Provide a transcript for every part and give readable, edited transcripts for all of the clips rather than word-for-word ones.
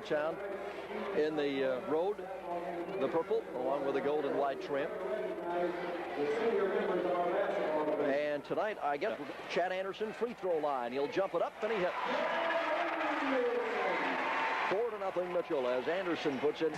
Town in the road, the purple, along with the gold and white trim. And tonight, I guess, Chad Anderson, free throw line. He'll jump it up, and he hits. 4-0 Mitchell as Anderson puts in.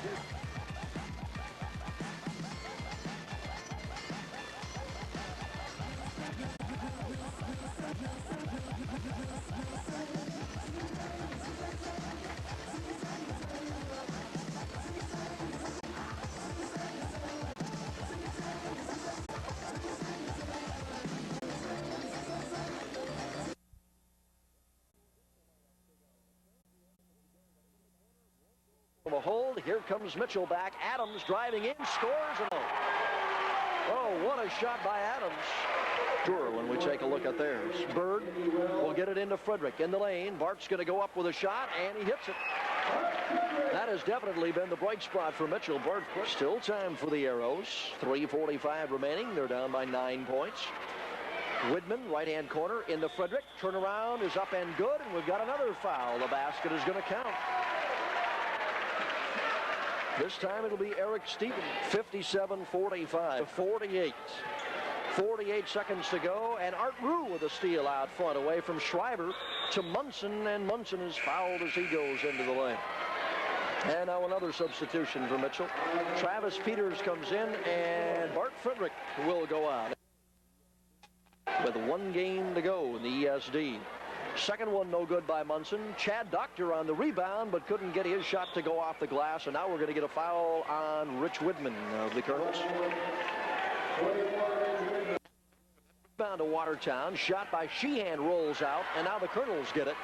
A hold. Here comes Mitchell back. Adams driving in, scores. Oh, what a shot by Adams. Sure, when we take a look at theirs. Bird will get it into Frederick in the lane. Bart's going to go up with a shot, and he hits it. That has definitely been the bright spot for Mitchell. Bart, still time for the Arrows. 3:45 remaining. They're down by 9 points. Widman, right-hand corner into Frederick. Turnaround is up and good, and we've got another foul. The basket is going to count. This time it'll be Eric Stevens. 57-45 to 48. 48 seconds to go, and Art Rue with a steal out front away from Schreiber to Munson, and Munson is fouled as he goes into the lane. And now another substitution for Mitchell. Travis Peters comes in, and Bart Frederick will go out. With 1 game to go in the ESD. Second one no good by Munson. Chad Doctor on the rebound, but couldn't get his shot to go off the glass. And now we're going to get a foul on Rich Widman of the Colonels. Rebound to Watertown. Shot by Sheehan rolls out, and now the Colonels get it.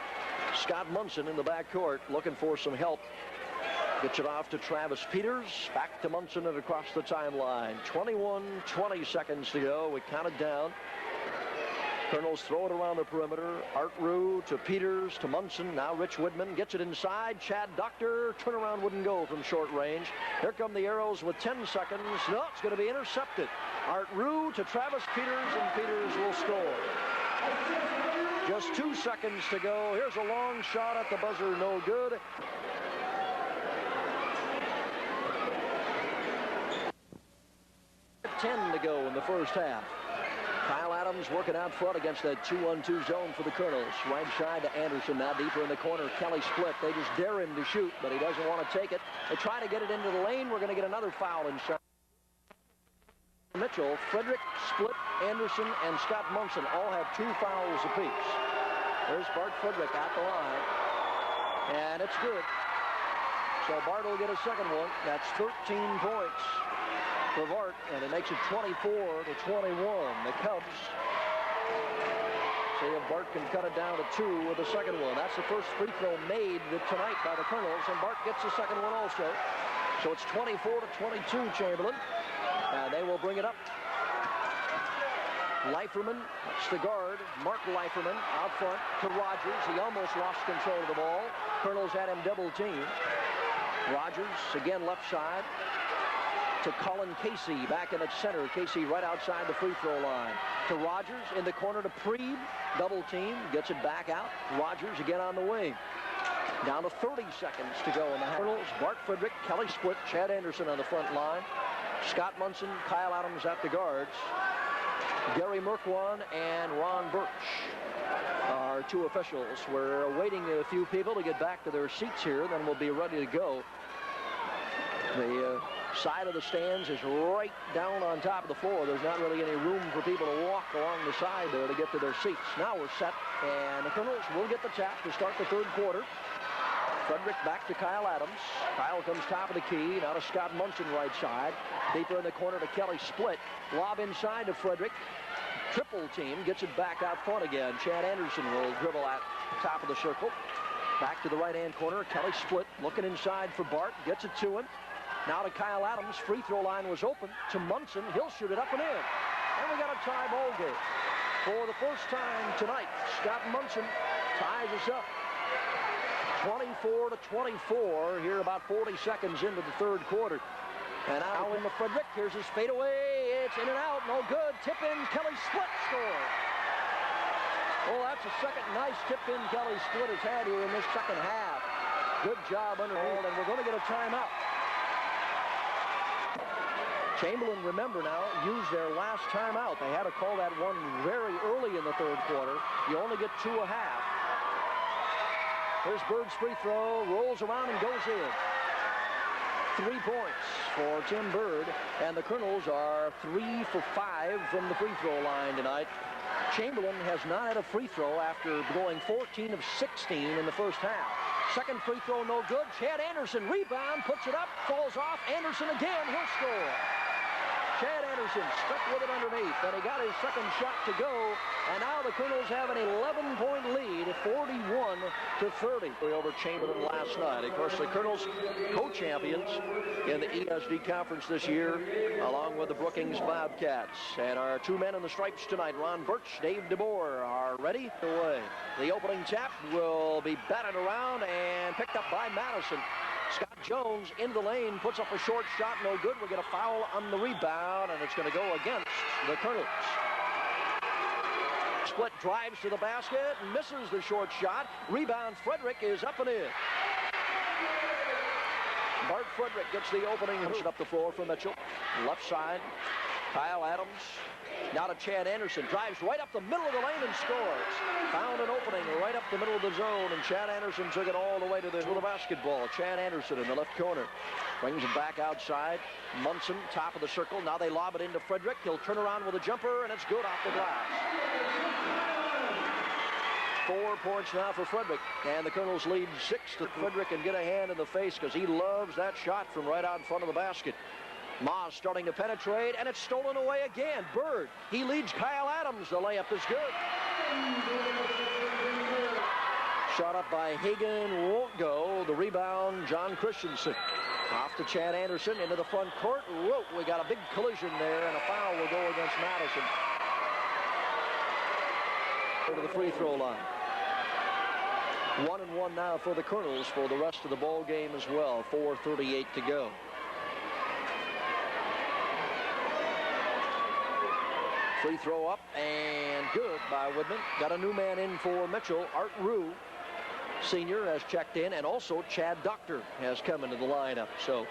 Scott Munson in the backcourt looking for some help. Gets it off to Travis Peters. Back to Munson and across the timeline. 20 seconds to go. We count it down. Colonels throw it around the perimeter. Art Rue to Peters to Munson. Now Rich Widman gets it inside. Chad Doctor. Turnaround wouldn't go from short range. Here come the Arrows with 10 seconds. No, it's going to be intercepted. Art Rue to Travis Peters, and Peters will score. Just 2 seconds to go. Here's a long shot at the buzzer. No good. Ten to go in the first half. Kyle Adams working out front against that 2-on-2 zone for the Colonels. Right side to Anderson, now deeper in the corner. Kelly split. They just dare him to shoot, but he doesn't want to take it. They try to get it into the lane. We're going to get another foul inside. Mitchell, Frederick, Split, Anderson, and Scott Munson all have 2 fouls apiece. There's Bart Frederick at the line, and it's good. So Bart will get a second one. That's 13 points for Bart, and it makes it 24-21. The Cubs see if Bart can cut it down to 2 with the second one. That's the first free throw made tonight by the Colonels, and Bart gets the second one also. So it's 24-22, Chamberlain, and they will bring it up. Leiferman, that's the guard, Mark Leiferman out front to Rogers. He almost lost control of the ball. Colonels had him double teamed. Rogers again left side to Colin Casey back in at center. Casey right outside the free throw line. To Rogers in the corner to Preeb. Double team. Gets it back out. Rogers again on the wing. Down to 30 seconds to go in the Colonels. Bart Frederick, Kelly Split, Chad Anderson on the front line. Scott Munson, Kyle Adams at the guards. Gary Merkwan and Ron Birch are 2 officials. We're awaiting a few people to get back to their seats here. Then we'll be ready to go. The side of the stands is right down on top of the floor. There's not really any room for people to walk along the side there to get to their seats. Now we're set, and the Colonels will get the tap to start the third quarter. Frederick back to Kyle Adams. Kyle comes top of the key. Now to Scott Munson right side. Deeper in the corner to Kelly Split. Lob inside to Frederick. Triple team gets it back out front again. Chad Anderson will dribble at the top of the circle. Back to the right-hand corner. Kelly Split looking inside for Bart. Gets it to him. Now to Kyle Adams. Free throw line was open to Munson. He'll shoot it up and in. And we got a tie ball game. For the first time tonight, Scott Munson ties us up. 24-24 here about 40 seconds into the third quarter. And now in the Frederick. Here's his fadeaway. It's in and out. No good. Tip in. Kelly Split score. Oh, that's the second nice tip in Kelly Split has had here in this second half. Good job underneath, and we're going to get a timeout. Chamberlain, remember now, used their last timeout. They had to call that one very early in the third quarter. You only get 2 a half. Here's Bird's free throw, rolls around and goes in. 3 points for Tim Bird, and the Colonels are 3 for 5 from the free throw line tonight. Chamberlain has not had a free throw after going 14 of 16 in the first half. Second free throw, no good. Chad Anderson, rebound, puts it up, falls off. Anderson again, he'll score. Chad Anderson stuck with it underneath, and he got his second shot to go, and now the Colonels have an 11-point lead, 41-30 over Chamberlain last night. Of course, the Colonels co-champions in the ESD Conference this year, along with the Brookings Bobcats. And our 2 men in the stripes tonight, Ron Birch, Dave DeBoer, are ready. Away. The opening tap will be batted around and picked up by Madison. Scott Jones into the lane, puts up a short shot, no good. We'll get a foul on the rebound, and it's going to go against the Colonels. Split drives to the basket, misses the short shot. Rebound, Frederick is up and in. Bart Frederick gets the opening. Up the floor for Mitchell. Left side, Kyle Adams. Now to Chad Anderson, drives right up the middle of the lane and scores. Found an opening right up the middle of the zone, and Chad Anderson took it all the way to the basketball. Chad Anderson in the left corner. Brings it back outside. Munson, top of the circle. Now they lob it into Frederick. He'll turn around with a jumper, and it's good off the glass. 4 points now for Frederick, and the Colonels lead 6 to Frederick and get a hand in the face because he loves that shot from right out in front of the basket. Maas starting to penetrate, and it's stolen away again. Bird, he leads Kyle Adams. The layup is good. Shot up by Hagan, won't go. The rebound, John Christensen. Off to Chad Anderson into the front court. Whoa, we got a big collision there, and a foul will go against Madison. To the free throw line. 1-1 now for the Colonels for the rest of the ball game as well. 4:38 to go. Free throw up and good by Woodman. Got a new man in for Mitchell. Art Rue, senior, has checked in, and also Chad Doctor has come into the lineup. So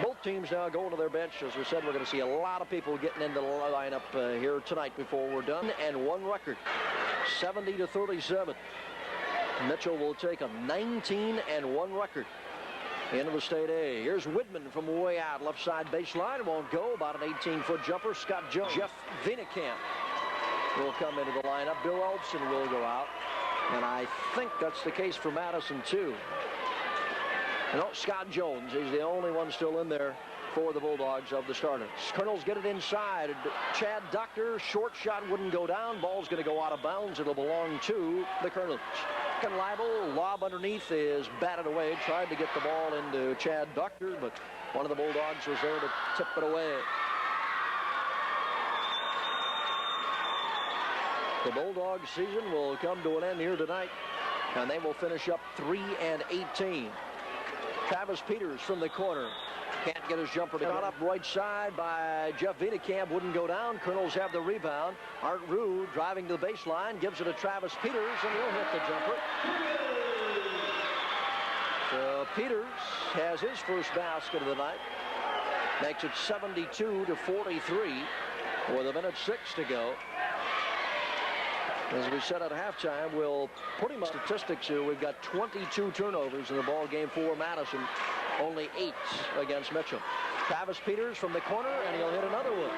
both teams now going to their bench. As we said, we're going to see a lot of people getting into the lineup here tonight before we're done. And one record, 70-37. Mitchell will take a 19-1 record into the State A. Here's Widman from way out. Left side baseline. Won't go. About an 18-foot jumper. Scott Jones. Jeff Vienekamp will come into the lineup. Bill Elbson will go out. And I think that's the case for Madison, too. No, Scott Jones is the only one still in there for the Bulldogs of the starters. Colonels get it inside. Chad Doctor, short shot wouldn't go down. Ball's going to go out of bounds. It'll belong to the Colonels. And Leibel, lob underneath, is batted away. Tried to get the ball into Chad Doctor, but one of the Bulldogs was there to tip it away. The Bulldogs season will come to an end here tonight, and they will finish up 3-18. Travis Peters from the corner. Can't get his jumper. Got up right side by Jeff Vienekamp. Wouldn't go down. Colonels have the rebound. Art Rue driving to the baseline. Gives it to Travis Peters, and he'll hit the jumper. So Peters has his first basket of the night. Makes it 72-43 with 1:06 to go. As we said at halftime, we'll put him on statistics here. We've got 22 turnovers in the ball game for Madison. Only 8 against Mitchell. Travis Peters from the corner, and he'll hit another one.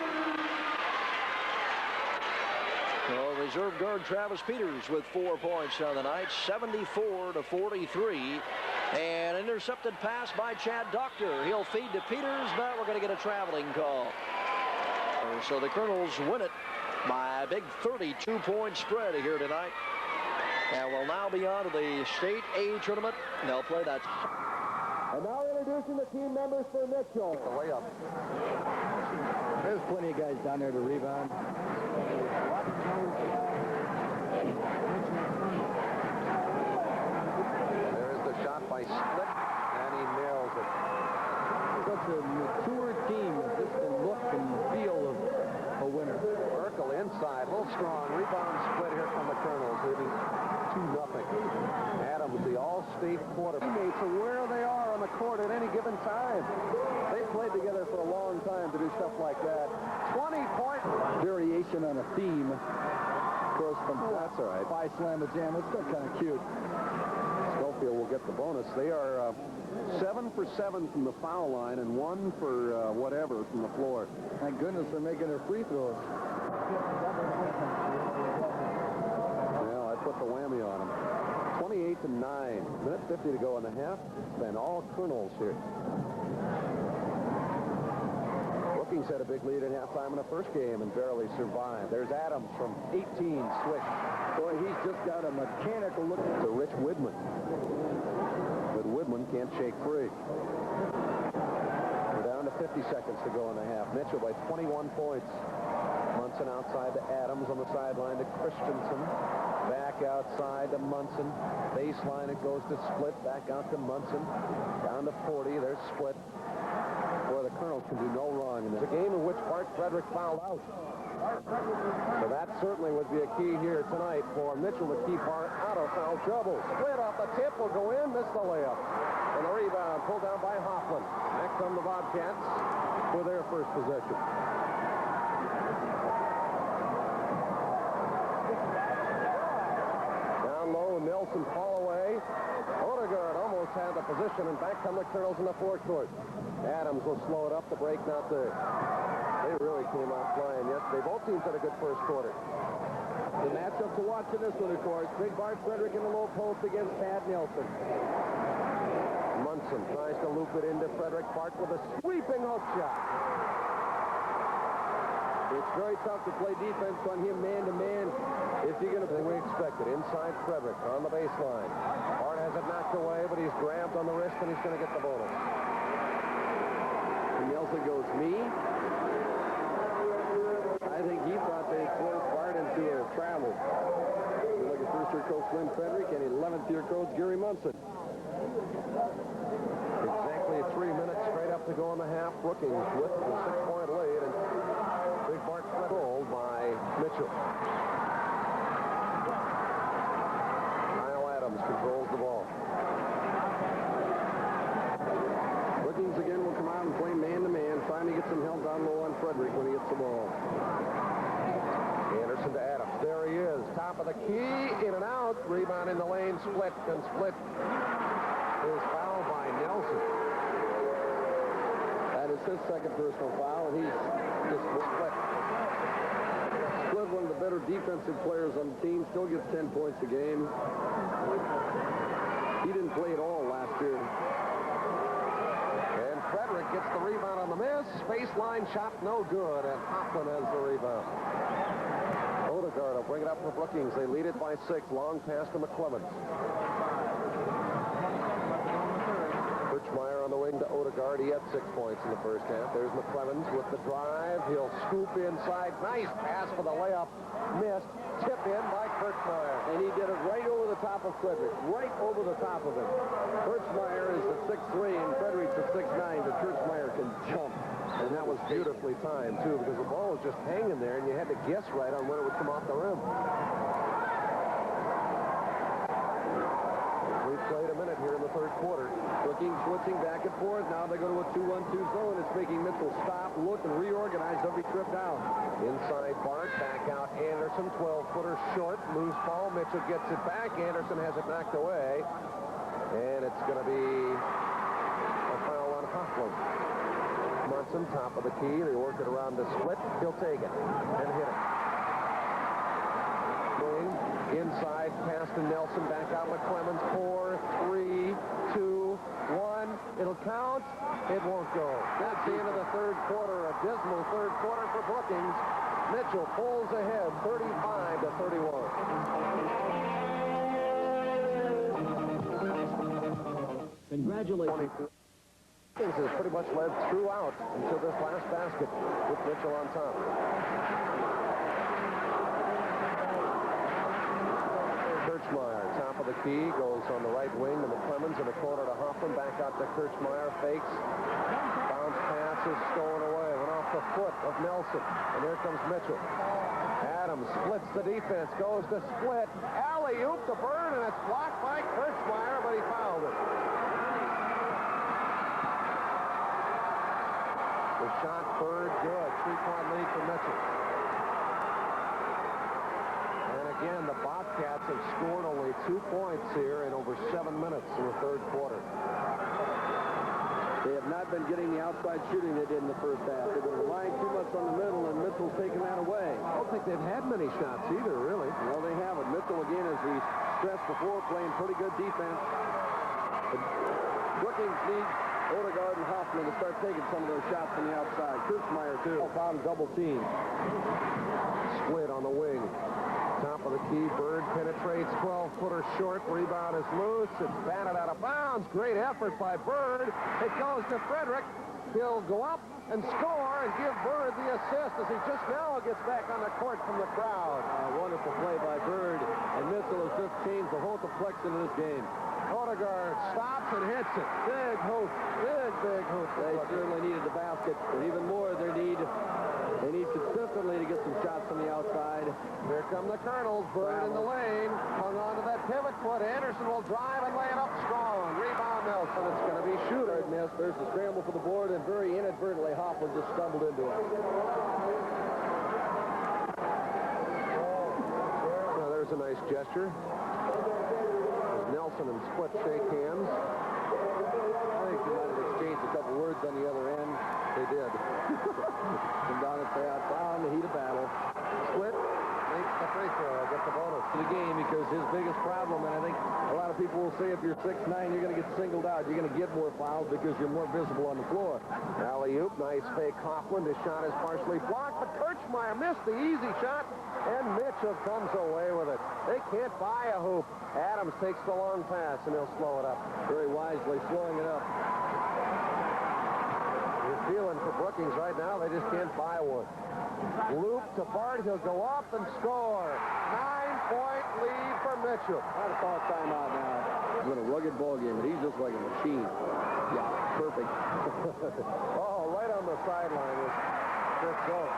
So reserve guard Travis Peters with 4 points on the night. 74-43. And intercepted pass by Chad Doctor. He'll feed to Peters, but we're going to get a traveling call. So the Colonels win it by a big 32-point spread here tonight. And we'll now be on to the State A tournament. They'll play that. And now introducing the team members for Mitchell. The layup. There's plenty of guys down there to rebound. There is the shot by Slick, and he nails it. Such a mature team with just the look and feel of a winner. Merkel inside, a little strong. Rebound split here from the Colonels, leading 2-0. Adams, the all-state quarterback. Teammates aware of court at any given time. They played together for a long time to do stuff like that. 20-point variation on a theme. Of course, from that's all right. Phi Slamma Jam. It's still kind of cute. Schofield will get the bonus. They are 7 for 7 from the foul line and 1 for whatever from the floor. Thank goodness they're making their free throws. Well, I put the whammy on them. 28 to 9. Minute 50 to go in the half. And all Colonels here. Brookings had a big lead at halftime in the first game and barely survived. There's Adams from 18, switch. Boy, he's just got a mechanical look. To Rich Widman. But Widman can't shake free. We're down to 50 seconds to go in the half. Mitchell by 21 points. Munson outside to Adams, on the sideline to Christensen. Back outside to Munson. Baseline, it goes to Split. Back out to Munson. Down to 40. There's Split. Boy, the Colonels can do no wrong in this. A game in which Bart Frederick fouled out. So that certainly would be a key here tonight for Mitchell to keep Bart out of foul trouble. Split off the tip will go in, miss the layup. And the rebound pulled down by Hoffman. Next come the Bobcats for their first possession. Down low, Nelson fall away. Odegaard almost had the position, and back come the Colonels in the forecourt. Adams will slow it up, the break not there. They really came out flying yesterday. Both teams had a good first quarter. The matchup to watch in this one, of course. Big Bart Frederick in the low post against Tad Nelson. Munson tries to loop it into Frederick. Bart with a sweeping hook shot. It's very tough to play defense on him man-to-man if you're going to play. We expected. Inside Frederick on the baseline. Bart has it knocked away, but he's grabbed on the wrist, and he's going to get the bonus. And Nelson goes, me? I think he thought they forced Bart into a travel. Look at first-year coach Lynn Frederick and 11th-year coach Gary Munson. Exactly 3 minutes straight up to go in the half. Brookings with the 6-point lead, and Big Bart controlled by Mitchell. Kyle Adams controls the ball. Brookings again will come out and play man-to-man, trying to get some help down low on Frederick when he gets the ball. Anderson to Adams. There he is. Top of the key. In and out. Rebound in the lane. Split. And Split is fouled by Nelson. That is his second personal foul, and he's just Split. Split, one of the better defensive players on the team, still gets 10 points a game. He didn't play at all last year. And Frederick gets the rebound on the miss. Baseline shot no good, and Hoffman has the rebound. Odegaard will bring it up for Brookings. They lead it by 6. Long pass to McClemens. Birchmeyer on the wing to Odegaard. He had 6 points in the first half. There's McClemens with the drive. He'll scoop inside. Nice pass for the layup. Missed. Tip in by Birchmeyer. And he did it right over the top of Frederick. Right over the top of him. Birchmeyer is the 6'3", and Frederick's the 6'9", but Birchmeyer can jump. And that was beautifully timed, too, because the ball was just hanging there, and you had to guess right on when it would come off the rim. We've played a minute here in the third quarter. Brookings switching back and forth. Now they go to a 2-1-2 zone. It's making Mitchell stop, look, and reorganize every trip down. Inside Bart, back out Anderson, 12-footer short, loose ball. Mitchell gets it back. Anderson has it knocked away. And it's going to be a foul on Hoffman. Munson, top of the key. They work it around the Split. He'll take it and hit it. Wing, inside, pass to Nelson, back out McClemens. 4, 3, 2, 1. It'll count. It won't go. That's the end of the third quarter. A dismal third quarter for Brookings. Mitchell pulls ahead 35 to 31. Congratulations. Brookings has pretty much led throughout until this last basket with Mitchell on top. Kirchmeyer, top of the key, goes on the right wing to McClemens in the corner to Hoffman. Back out to Kirchmeyer, fakes. Bounce pass is stolen away. Went off the foot of Nelson. And here comes Mitchell. Adams splits the defense, goes to Split. Alley-oop to Bird, and it's blocked by Kirchmeyer, but he fouled it. The shot, Bird, good. 3-point lead for Mitchell. And again, the Bobcats have scored only 2 points here in over 7 minutes in the third quarter. They have not been getting the outside shooting they did in the first half. They've been relying too much on the middle, and Mitchell's taken that away. I don't think they've had many shots either, really. Well, they haven't. Mitchell, again, as we stressed before, playing pretty good defense. But Brookings needs Odegaard and Hoffman to start taking some of those shots from the outside. Kirchmeier, too. Found double team. Split on the wing. Top of the key, Bird penetrates, 12-footer short, rebound is loose, it's batted out of bounds. Great effort by Bird. It goes to Frederick. He'll go up and score and give Bird the assist as he just now gets back on the court from the crowd. Wonderful play by Bird, and Mitchell has just changed the whole complexion of this game. Odegaard stops and hits it. Big hoop, big hoop. They certainly needed the basket, but even more, they need consistently to get some shots from the outside. Here come the Colonels. Bird in the lane. Hung on to that pivot foot. Anderson will drive and lay it up strong. Rebound Nelson. It's going to be shooter. Miss. There's a scramble for the board, and very inadvertently, Hoffman just stumbled into it. Now, there's a nice gesture. Nelson and Split shake hands. I think they might have exchanged a couple words on the other end. They did. Come down and say out in the heat of battle. Split makes the free throw. Gets the bonus To the game, because his biggest problem, and I think a lot of people will say if you're 6'9", you're going to get singled out. You're going to get more fouls because you're more visible on the floor. Alley-oop, nice fake Coughlin. His shot is partially blocked, but Kirchmeier missed the easy shot, and Mitchell comes away with it. They can't buy a hoop. Adams takes the long pass, and he'll slow it up. Very wisely slowing it up. You're feeling for Brookings right now. They just can't buy one. Loop to Bart. He'll go up and score. 9-point lead for Mitchell. I'd call a timeout now. It's been a rugged ball game, but he's just like a machine. Yeah, perfect. Oh, right on the sideline was Chris Gold.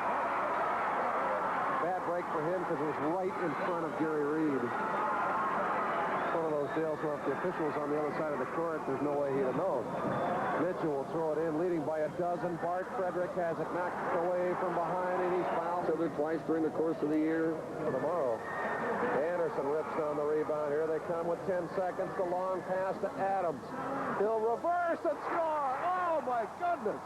Bad break for him because it was right in front of Gary Reed. One of those deals where if the official was on the other side of the court, there's no way he'd have known. Mitchell will throw it in, leading by a dozen. Bart Frederick has it knocked away from behind, and he's fouled. So they're twice during the course of the year. For tomorrow. Anderson rips down the rebound. Here they come with 10 seconds. The long pass to Adams. He'll reverse and score. Oh, my goodness.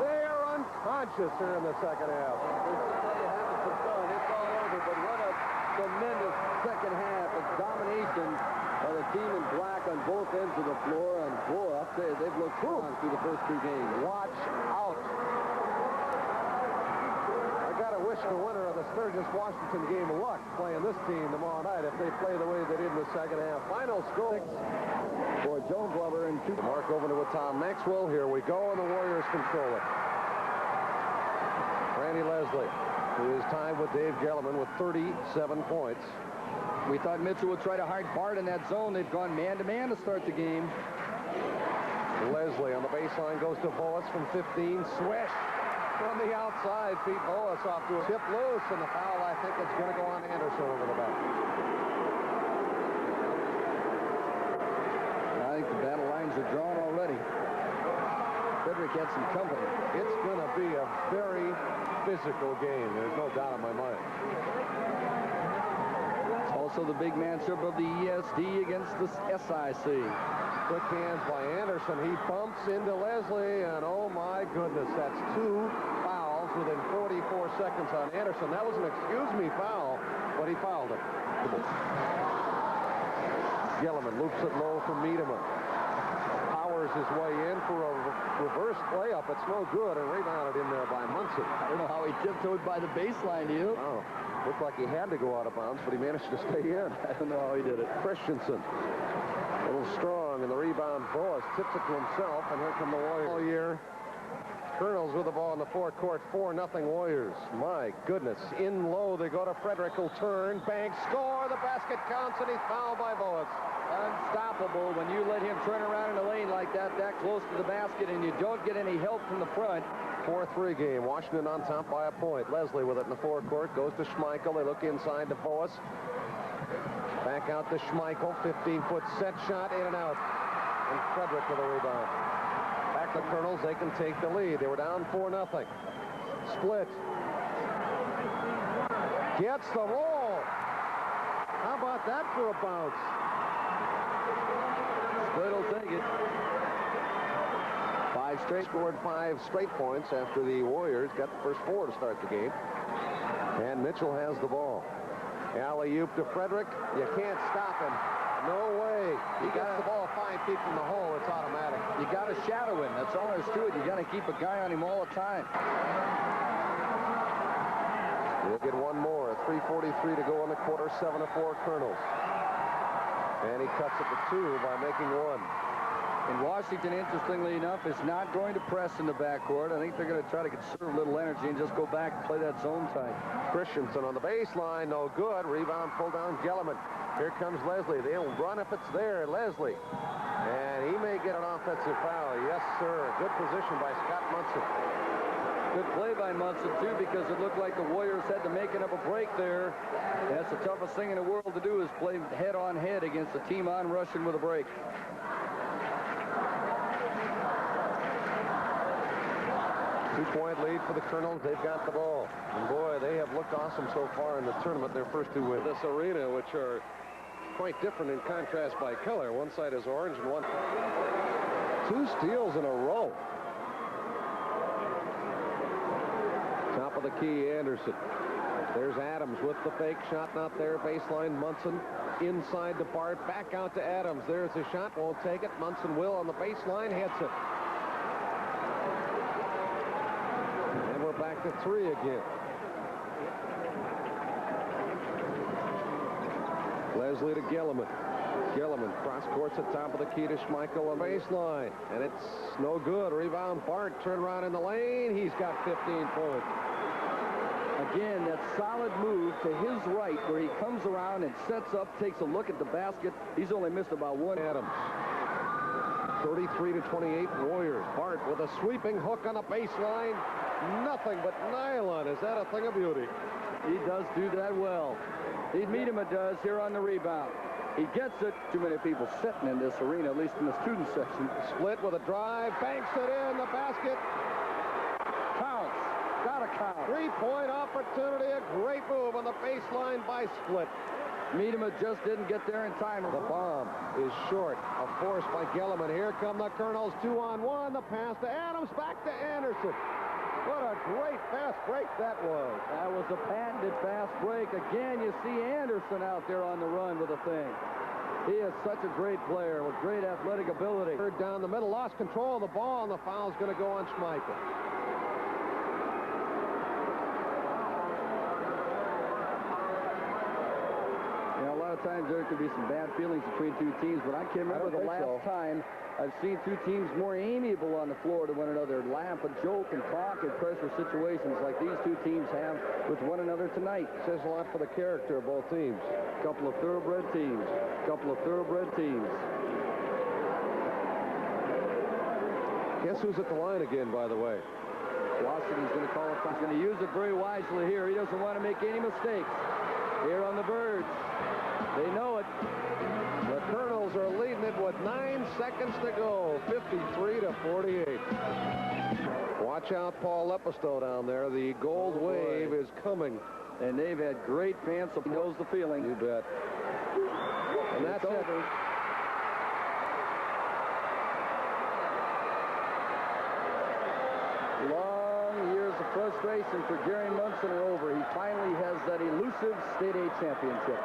They are unconscious here in the second half. It's all over, but what a tremendous second half of domination by the team in black on both ends of the floor. And boy, I'll tell you, they've looked strong through the first 2 games. Watch out. I got to wish the winner of the Sturgis-Washington game luck playing this team tomorrow night if they play the way they did in the second half. Final score For Joe Glover and 2. Mark over to Tom Maxwell. Here we go, and the Warriors control it. Randy Leslie, who is tied with Dave Gellerman with 37 points. We thought Mitchell would try to hide Bart in that zone. They've gone man-to-man to start the game. Leslie on the baseline goes to Boas from 15. Swish from the outside. Pete Boas off to a tip loose, and the foul, I think, is going to go on Anderson over the back. I think the battle lines are drawn already. Frederick had some company. It's going to be a very physical game. There's no doubt in my mind. Also the big matchup of the ESD against the SIC. Quick hands by Anderson. He bumps into Leslie, and oh my goodness, that's 2 fouls within 44 seconds on Anderson. That was an excuse me foul, but he fouled him. Gellerman loops it low for Miedemann. Powers his way in for a reverse layup. It's no good, and rebounded in there by Munson. I don't know how he tiptoed by the baseline, do you? Oh, looked like he had to go out of bounds, but he managed to stay in. I don't know how he did it. Christensen, a little strong, and the rebound. Boas tips it to himself, and here come the Warriors. All year, Colonels with the ball in the forecourt, 4-0 Warriors. My goodness, in low they go to Frederick, will turn, Banks, score, the basket counts, and he's fouled by Boas. Unstoppable when you let him turn around in the lane like that close to the basket, and you don't get any help from the front. 4-3 game. Washington on top by a point. Leslie with it in the forecourt. Goes to Schmeichel. They look inside to Boas. Back out to Schmeichel. 15-foot set shot. In and out. And Frederick with a rebound. Back the Colonels, they can take the lead. They were down 4-0. Split. Gets the roll. How about that for a bounce? Split will take it. Scored 5 straight points after the Warriors got the first 4 to start the game. And Mitchell has the ball. Alley-oop to Frederick. You can't stop him. No way. He gets the ball 5 feet from the hole. It's automatic. You got to shadow him. That's all there's to it. You got to keep a guy on him all the time. We'll get one more. 3:43 to go in the quarter. 7-4 Colonels. And he cuts it to 2 by making 1. And Washington, interestingly enough, is not going to press in the backcourt. I think they're going to try to conserve a little energy and just go back and play that zone tight. Christensen on the baseline, no good. Rebound pulled down Gellerman. Here comes Leslie. They'll run if it's there. Leslie. And he may get an offensive foul. Yes, sir. Good position by Scott Munson. Good play by Munson, too, because it looked like the Warriors had to make up a break there. That's the toughest thing in the world to do is play head-on-head against a team on rushing with a break. 2-point lead for the Colonels. They've got the ball. And boy, they have looked awesome so far in the tournament. Their first 2 wins. This arena, which are quite different in contrast by color. One side is orange and one. 2 steals in a row. Top of the key, Anderson. There's Adams with the fake shot. Not there. Baseline, Munson. Inside to Bart. Back out to Adams. There's the shot. Won't take it. Munson will on the baseline. Hits it. Back to 3 again. Leslie to Gellerman. Gellerman cross courts at top of the key to Schmeichel on baseline. And it's no good. Rebound Bart. Turn around in the lane. He's got 15 points. Again, that solid move to his right where he comes around and sets up, takes a look at the basket. He's only missed about 1. Adams. 33-28 Warriors. Bart with a sweeping hook on the baseline. Nothing but nylon. Is that a thing of beauty? He does do that well. Miedema does here on the rebound. He gets it. Too many people sitting in this arena, at least in the student section. Split with a drive. Banks it in the basket. Counts. Gotta count. 3-point opportunity. A great move on the baseline by Split. Miedema just didn't get there in time. The bomb is short. A force by Gellerman. Here come the Colonels. 2-on-1. The pass to Adams. Back to Anderson. What a great fast break that was. That was a patented fast break. Again, you see Anderson out there on the run with a thing. He is such a great player with great athletic ability. Third down the middle, lost control of the ball, and the foul's going to go on Schmeichel. You know, a lot of times there could be some bad feelings between 2 teams, but I can't remember the last time I've seen 2 teams more amiable on the floor to one another, laugh and joke and talk in pressure situations like these 2 teams have with one another tonight. Says a lot for the character of both teams. Couple of thoroughbred teams. Couple of thoroughbred teams. Guess who's at the line again, by the way? Washington's going to call it. He's going to use it very wisely here. He doesn't want to make any mistakes. Here on the verge. They know it. The Colonels are leading it with 9 seconds to go. 53-48. Watch out, Paul Lepisto down there. The gold wave is coming. And they've had great fans, so he knows the feeling. You bet. And that's over. Long years of frustration for Gary Munson are over. He finally has that elusive State A championship.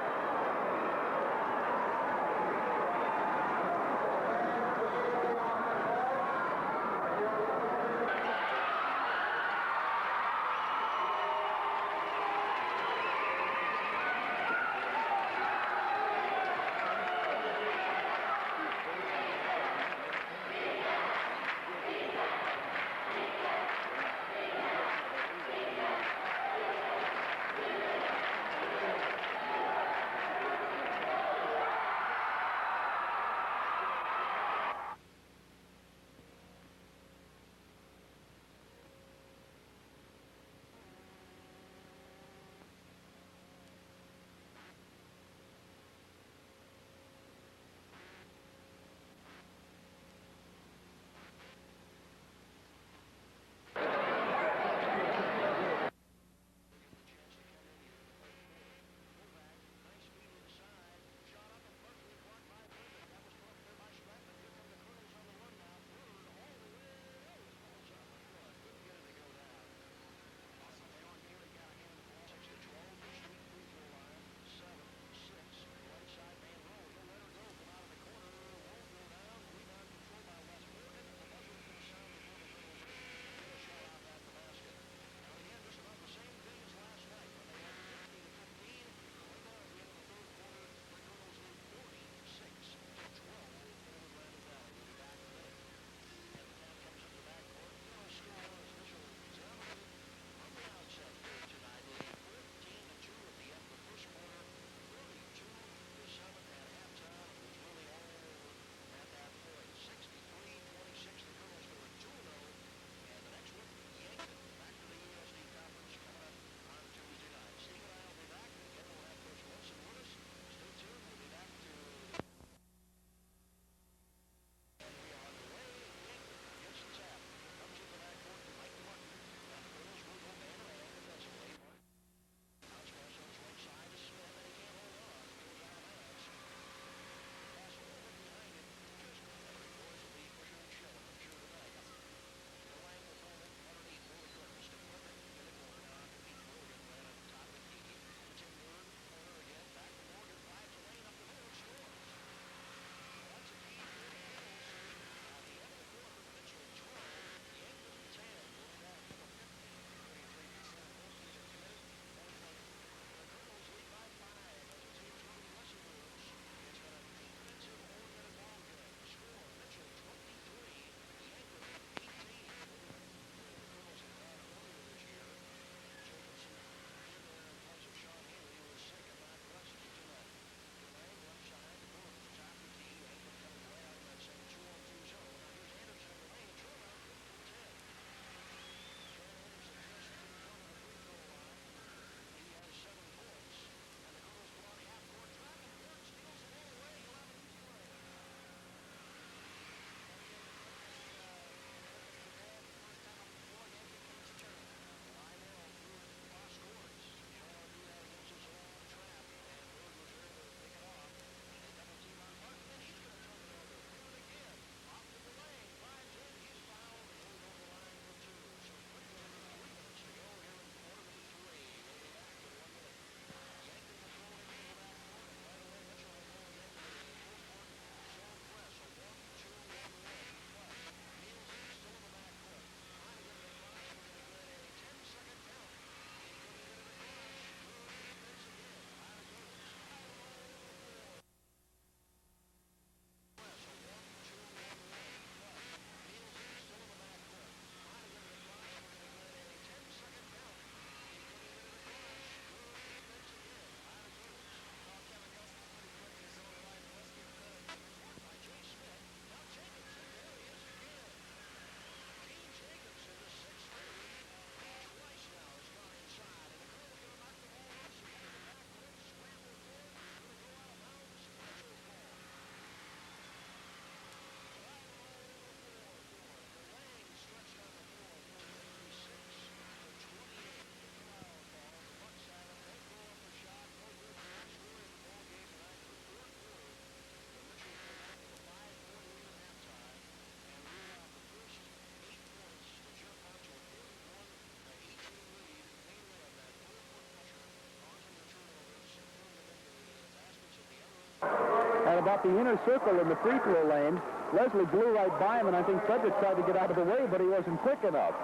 about the inner circle in the free throw lane. Leslie blew right by him, and I think Frederick tried to get out of the way, but he wasn't quick enough.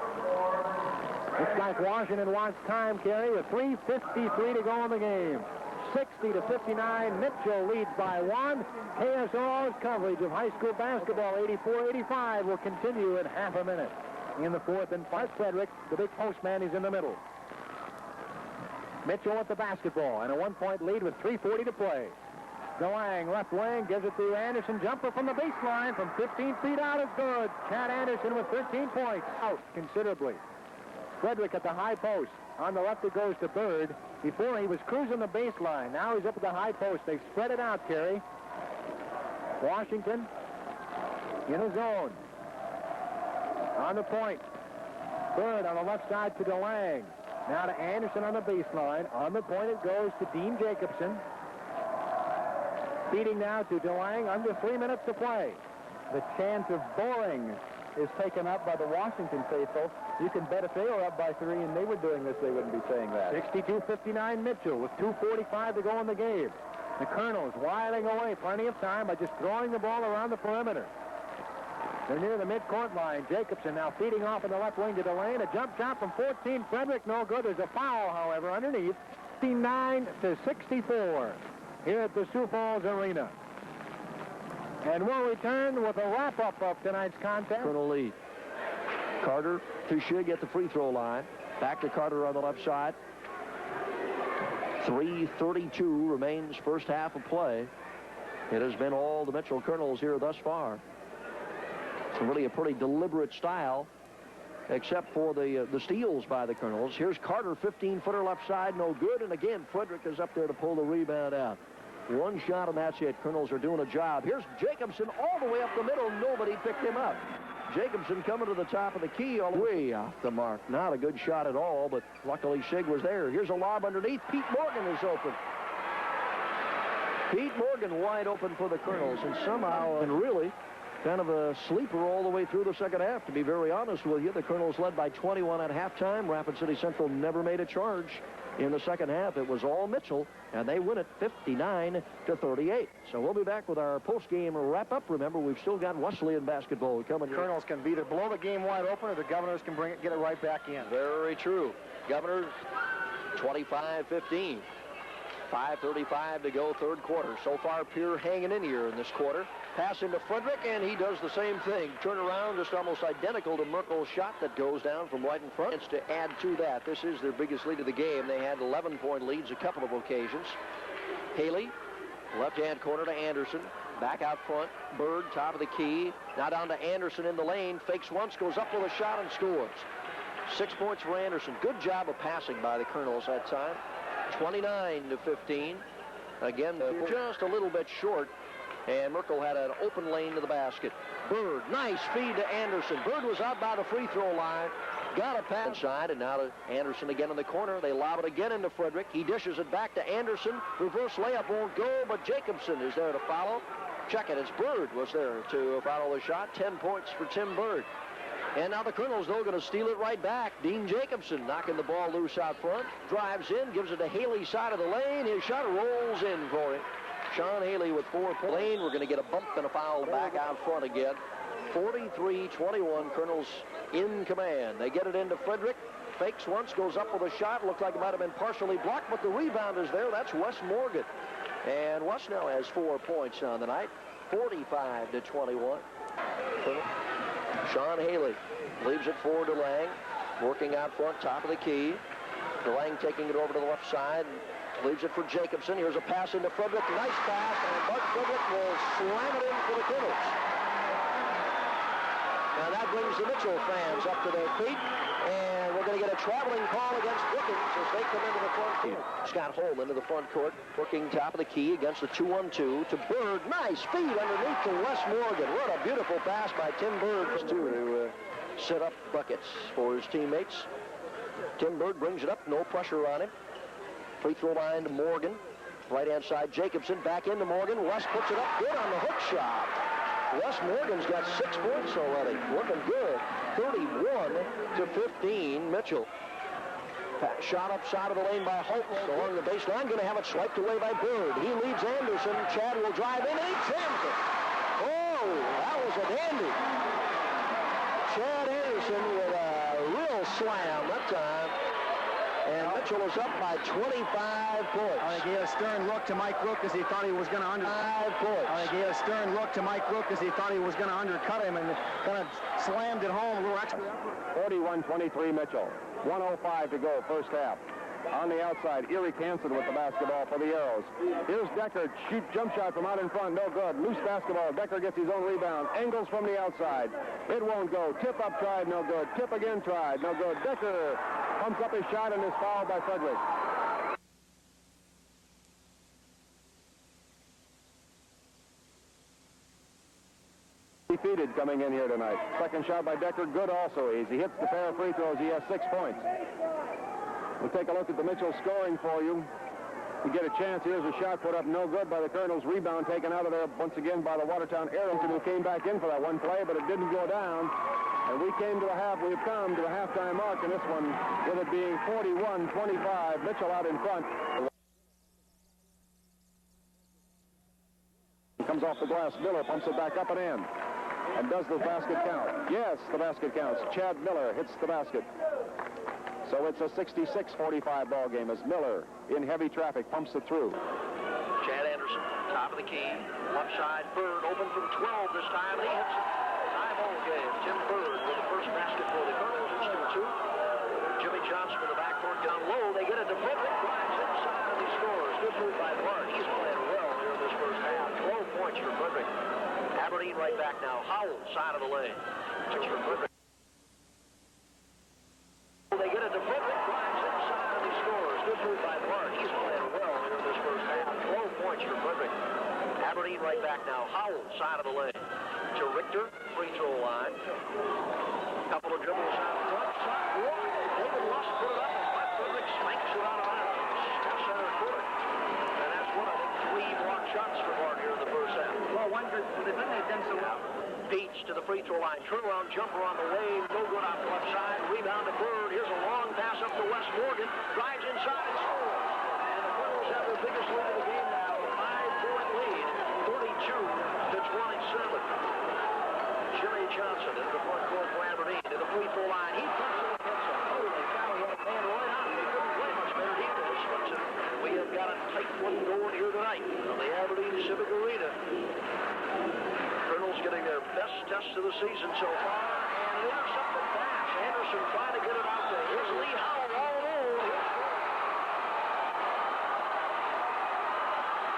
Looks like Washington wants time, Kerry, with 3:53 to go in the game. 60-59, Mitchell leads by 1. KSO's coverage of high school basketball, 84-85, will continue in half a minute. In the fourth and five, Frederick, the big postman, is in the middle. Mitchell with the basketball, and a 1-point lead with 3:40 to play. DeLang, left wing, gives it to Anderson. Jumper from the baseline from 15 feet out is good. Chad Anderson with 13 points. Out considerably. Frederick at the high post. On the left it goes to Bird. Before he was cruising the baseline. Now he's up at the high post. They've spread it out, Kerry. Washington in a zone. On the point. Bird on the left side to DeLang. Now to Anderson on the baseline. On the point it goes to Dean Jacobson. Feeding now to DeLang. Under 3 minutes to play. The chant of boring is taken up by the Washington faithful. You can bet if they were up by 3 and they were doing this, they wouldn't be saying that. 62-59 Mitchell with 2:45 to go in the game. The Colonels whiling away plenty of time by just throwing the ball around the perimeter. They're near the midcourt line. Jacobson now feeding off in the left wing to DeLane. A jump shot from 14. Frederick, no good. There's a foul, however, underneath. 59-64 here at the Sioux Falls Arena. And we'll return with a wrap-up of tonight's contest. Colonel lead. Carter to Shig at the free throw line. Back to Carter on the left side. 3:32 remains first half of play. It has been all the Mitchell Colonels here thus far. It's really a pretty deliberate style, except for the steals by the Colonels. Here's Carter, 15-footer left side, no good. And again, Frederick is up there to pull the rebound out. One shot and that's it. Colonels are doing a job. Here's Jacobson all the way up the middle. Nobody picked him up. Jacobson coming to the top of the key all the way off the mark. Not a good shot at all, but luckily Shig was there. Here's a lob underneath. Pete Morgan is open. Pete Morgan wide open for the Colonels, and somehow, and really, kind of a sleeper all the way through the second half, to be very honest with you. The Colonels led by 21 at halftime. Rapid City Central never made a charge in the second half. It was all Mitchell, and they win it 59-38. So we'll be back with our post-game wrap-up. Remember, we've still got Wesleyan basketball coming. Colonels can either blow the game wide open, or the Governors can get it right back in. Very true. Governors 25-15. 5:35 to go, third quarter. So far, Pierre hanging in here in this quarter. Pass into Frederick, and he does the same thing. Turn around, just almost identical to Merkel's shot that goes down from right in front. It's to add to that. This is their biggest lead of the game. They had 11-point leads a couple of occasions. Haley, left-hand corner to Anderson. Back out front. Bird, top of the key. Now down to Anderson in the lane. Fakes once, goes up with a shot, and scores. 6 points for Anderson. Good job of passing by the Colonels that time. 29-15. Again, just a little bit short. And Merkel had an open lane to the basket. Bird, nice feed to Anderson. Bird was out by the free throw line. Got a pass inside, and now to Anderson again in the corner. They lob it again into Frederick. He dishes it back to Anderson. Reverse layup won't go, but Jacobson is there to follow. Check it, as Bird was there to follow the shot. 10 points for Tim Bird. And now the Colonels, though, going to steal it right back. Dean Jacobson knocking the ball loose out front. Drives in, gives it to Haley, side of the lane. His shot rolls in for him. Sean Haley with 4 points. Lane, we're going to get a bump and a foul back out front again. 43-21, Colonels in command. They get it into Frederick. Fakes once, goes up with a shot. Looked like it might have been partially blocked, but the rebound is there. That's Wes Morgan. And Wes now has 4 points on the night. 45-21. Sean Haley leaves it for DeLang. Working out front, top of the key. DeLang taking it over to the left side. Leaves it for Jacobson. Here's a pass into Frederick. Nice pass, and Bud Frederick will slam it in for the Colonels. Now that brings the Mitchell fans up to their feet, and we're going to get a traveling call against Brookings as they come into the front court. Scott Holm into the front court, working top of the key against the 2-1-2 to Bird. Nice feed underneath to Wes Morgan. What a beautiful pass by Tim Bird to set up buckets for his teammates. Tim Bird brings it up, no pressure on him. Free throw line to Morgan. Right-hand side, Jacobson back into Morgan. Wes puts it up good on the hook shot. Wes Morgan's got 6 points already. Looking good. 31-15, Mitchell. Shot upside of the lane by Holtz along the baseline. Going to have it swiped away by Bird. He leads Anderson. Chad will drive in, and he jams it. Oh, that was a dandy. Chad Anderson with a real slam that time. And Mitchell is up by 25 points. I think he had a stern look to Mike Rook as he thought he was going to undercut. 5 points. I think he had a stern look to Mike Rook as he thought he was going to undercut him and kind of slammed it home a little extra effort. 41-23 Mitchell. 1:05 to go, first half. On the outside, Eric Hansen with the basketball for the Arrows. Here's Decker, jump shot from out in front, no good. Loose basketball, Decker gets his own rebound. Engels from the outside. It won't go. Tip up tried, no good. Tip again tried, no good. Decker pumps up his shot and is fouled by Frederick. Defeated coming in here tonight. Second shot by Decker, good also. As he hits the pair of free throws, he has 6 points. We'll take a look at the Mitchell scoring for you. We get a chance. Here's a shot put up no good by the Colonels. Rebound taken out of there once again by the Watertown Arrows, who came back in for that one play, but it didn't go down. And we've come to a halftime mark in this one, with it being 41-25. Mitchell out in front. He comes off the glass. Miller pumps it back up and in. And does the basket count? Yes, the basket counts. Chad Miller hits the basket. So it's a 66-45 ball game as Miller, in heavy traffic, pumps it through. Chad Anderson, top of the key. Left side, Bird open from 12 this time. He hits it. Tie-ball game. Tim Bird with the first basket for the Colonels. It's 2-2. Jimmy Johnson in the backcourt down low. They get it to Frederick. Drives inside and he scores. Good move by Clark. He's playing well here in this first half. 12 points for Frederick. Aberdeen right back now. Howell, side of the lane. 6 for Frederick. They get it to Frederick, drives inside, and he scores. Good move by Clark. He's playing well here in this first half. 12 points for Frederick. Aberdeen right back now. Howell, side of the lane. To Richter, free throw line. Couple of dribbles out front. Shot wide. David Lust put it up, but Frederick spanks it out of bounds. Center court. And that's what, I think, 3 blocked shots for Bart here in the first half. Well, one good. They've done so well. Peach to the free throw line. Turnaround jumper on the way. No good off the left side. Rebound to Bird. Here's a long pass up to Wes Morgan. Drives inside and scores. And the Colonels have their biggest lead of the game now. A 5-point lead. 32-27. Jimmy Johnson into the front court for Aberdeen. To the free throw line. He puts it against him. Holy cow, he had a man right on him. He couldn't play much better defense. We have got a tight one going here tonight on the Aberdeen Civic Arena. Colonels getting their best test of the season so far, and an intercepted pass. Anderson trying to get it out there. Here's Lee Howell all alone.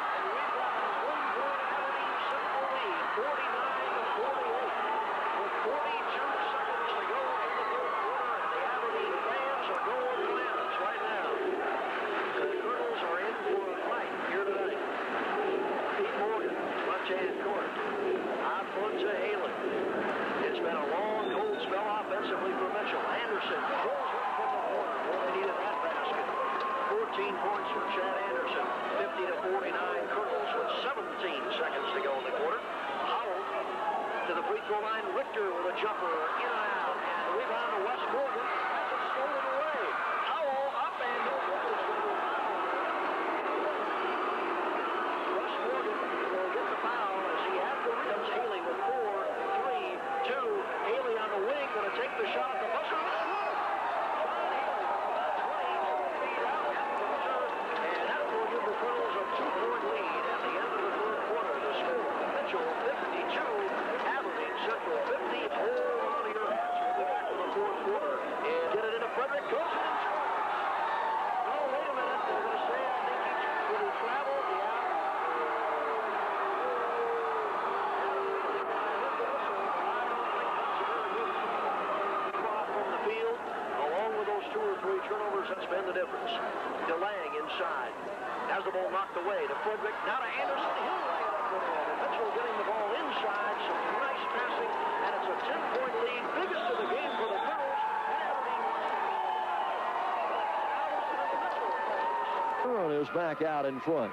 And we've got a 1-point Aberdeen Civic lead, 49-48. With 42 seconds to go in the third quarter, and the Aberdeen fans are going bananas right now. The Colonels are in for a fight here tonight. Pete Morgan, left-hand court. To Haley. It's been a long, cold spell offensively for Mitchell. Anderson pulls one from the corner. Well, they needed that basket. 14 points for Chad Anderson. 50-49 Colonels with 17 seconds to go in the quarter. Howell to the free throw line. Richter with a jumper in and out. And the rebound to Wes Morgan. That's it stolen away. Howell up and no good. Wes Morgan will get the foul as he has the rebound. Haley with 4, 3, 2. Haley on the wing, going to take the shot at the buzzer. Sean Haley, 22 feet out at the buzzer, and that will give the Colonels a 2-point lead at the end of the third quarter. The score, Mitchell 52, Aberdeen Central 50. Hold on to your hats. We'll be back to the fourth quarter and get it into Frederick. Goes in and scores. Oh, wait a minute. They're going to say, I think he's going to travel. Turnovers, that's been the difference. DeLang inside. Has the ball knocked away to Frederick. Now to Anderson. He'll lay it up with it. And Mitchell getting the ball inside. Some nice passing. And it's a 10-point lead. Biggest of the game for the Colonels. And Aberdeen is back out in front.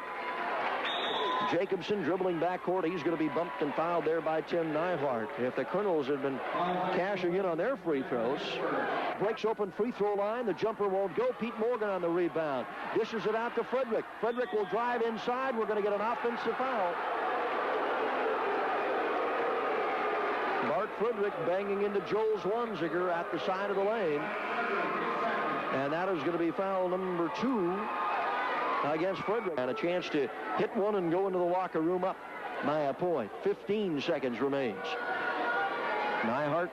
Jacobson dribbling backcourt. He's going to be bumped and fouled there by Tim Neihart. If the Colonels had been cashing in on their free throws. Breaks open free throw line. The jumper won't go. Pete Morgan on the rebound. Dishes it out to Frederick. Frederick will drive inside. We're going to get an offensive foul. Bart Frederick banging into Joel Zwanziger at the side of the lane. And that is going to be foul number 2 against Frederick. And a chance to hit one and go into the locker room up by a point. 15 seconds remains. Neihart,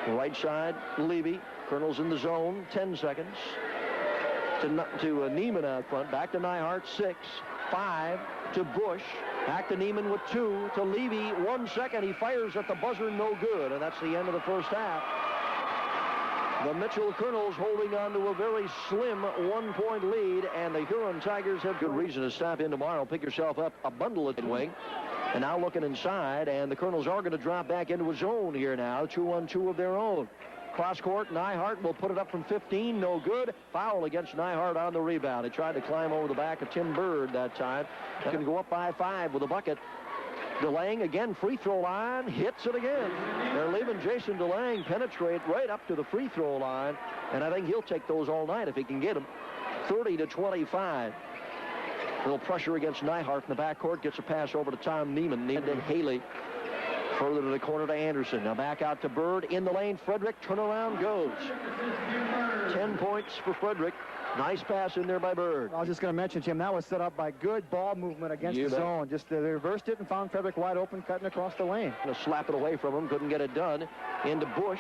right side, Levy. Colonels in the zone, 10 seconds. To Neiman out front. Back to Neihart, 6. 5 to Bush. Back to Neiman with 2. To Levy, 1 second. He fires at the buzzer, no good. And that's the end of the first half. The Mitchell Colonels holding on to a very slim 1-point lead, and the Huron Tigers have good reason to stop in tomorrow. Pick yourself up a bundle at the wing. And now looking inside, and the Colonels are going to drop back into a zone here now. 2-on-2 of their own. Cross court, Neihart will put it up from 15, no good. Foul against Neihart on the rebound. He tried to climb over the back of Tim Bird that time. Can go up by 5 with a bucket. DeLang again, free throw line, hits it again. They're leaving Jason DeLang penetrate right up to the free throw line, and I think he'll take those all night if he can get them. 30-25. A little pressure against Neihart in the backcourt, gets a pass over to Tom Neiman. And then Haley further to the corner to Anderson. Now back out to Bird in the lane. Frederick, turnaround goes. 10 points for Frederick. Nice pass in there by Bird. I was just going to mention, Jim, that was set up by good ball movement against the zone. Just they reversed it and found Frederick wide open, cutting across the lane. Gonna slap it away from him. Couldn't get it done. Into Bush.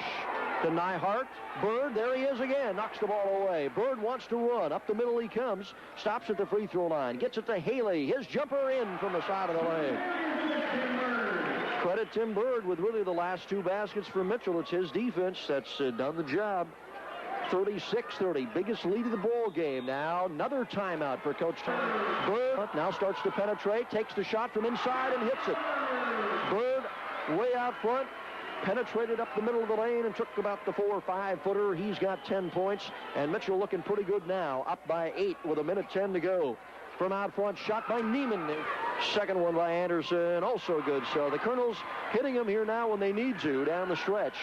To Neihart. Bird, there he is again. Knocks the ball away. Bird wants to run. Up the middle he comes. Stops at the free throw line. Gets it to Haley. His jumper in from the side of the lane. Credit Tim Bird with really the last 2 baskets for Mitchell. It's his defense that's done the job. 36-30, biggest lead of the ball game. Now another timeout for Coach Tom. Bird now starts to penetrate, takes the shot from inside and hits it. Bird way out front, penetrated up the middle of the lane and took about the 4 or 5 footer. He's got 10 points, and Mitchell looking pretty good now, up by 8 with 1:10 to go. From out front, shot by Neiman. Second one by Anderson, also good. So the Colonels hitting them here now when they need to down the stretch.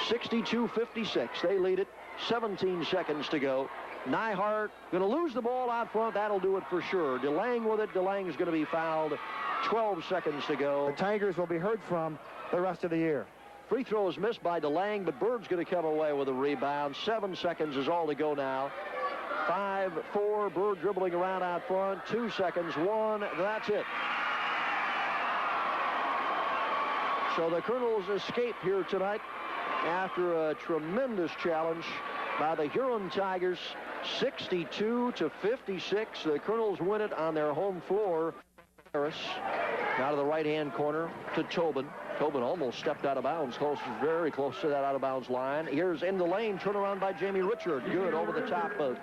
62-56. They lead it. 17 seconds to go. Neihart going to lose the ball out front. That'll do it for sure. DeLang with it. DeLang's going to be fouled. 12 seconds to go. The Tigers will be heard from the rest of the year. Free throw is missed by DeLang, but Bird's going to come away with a rebound. 7 seconds is all to go now. 5-4. Bird dribbling around out front. 2 seconds. 1. That's it. So the Colonels escape here tonight after a tremendous challenge by the Huron Tigers. 62-56. The Colonels win it on their home floor. Harris out of the right-hand corner to Tobin. Tobin almost stepped out of bounds, very close to that out-of-bounds line. Here's in the lane, turnaround by Jamie Richard. Good over the top of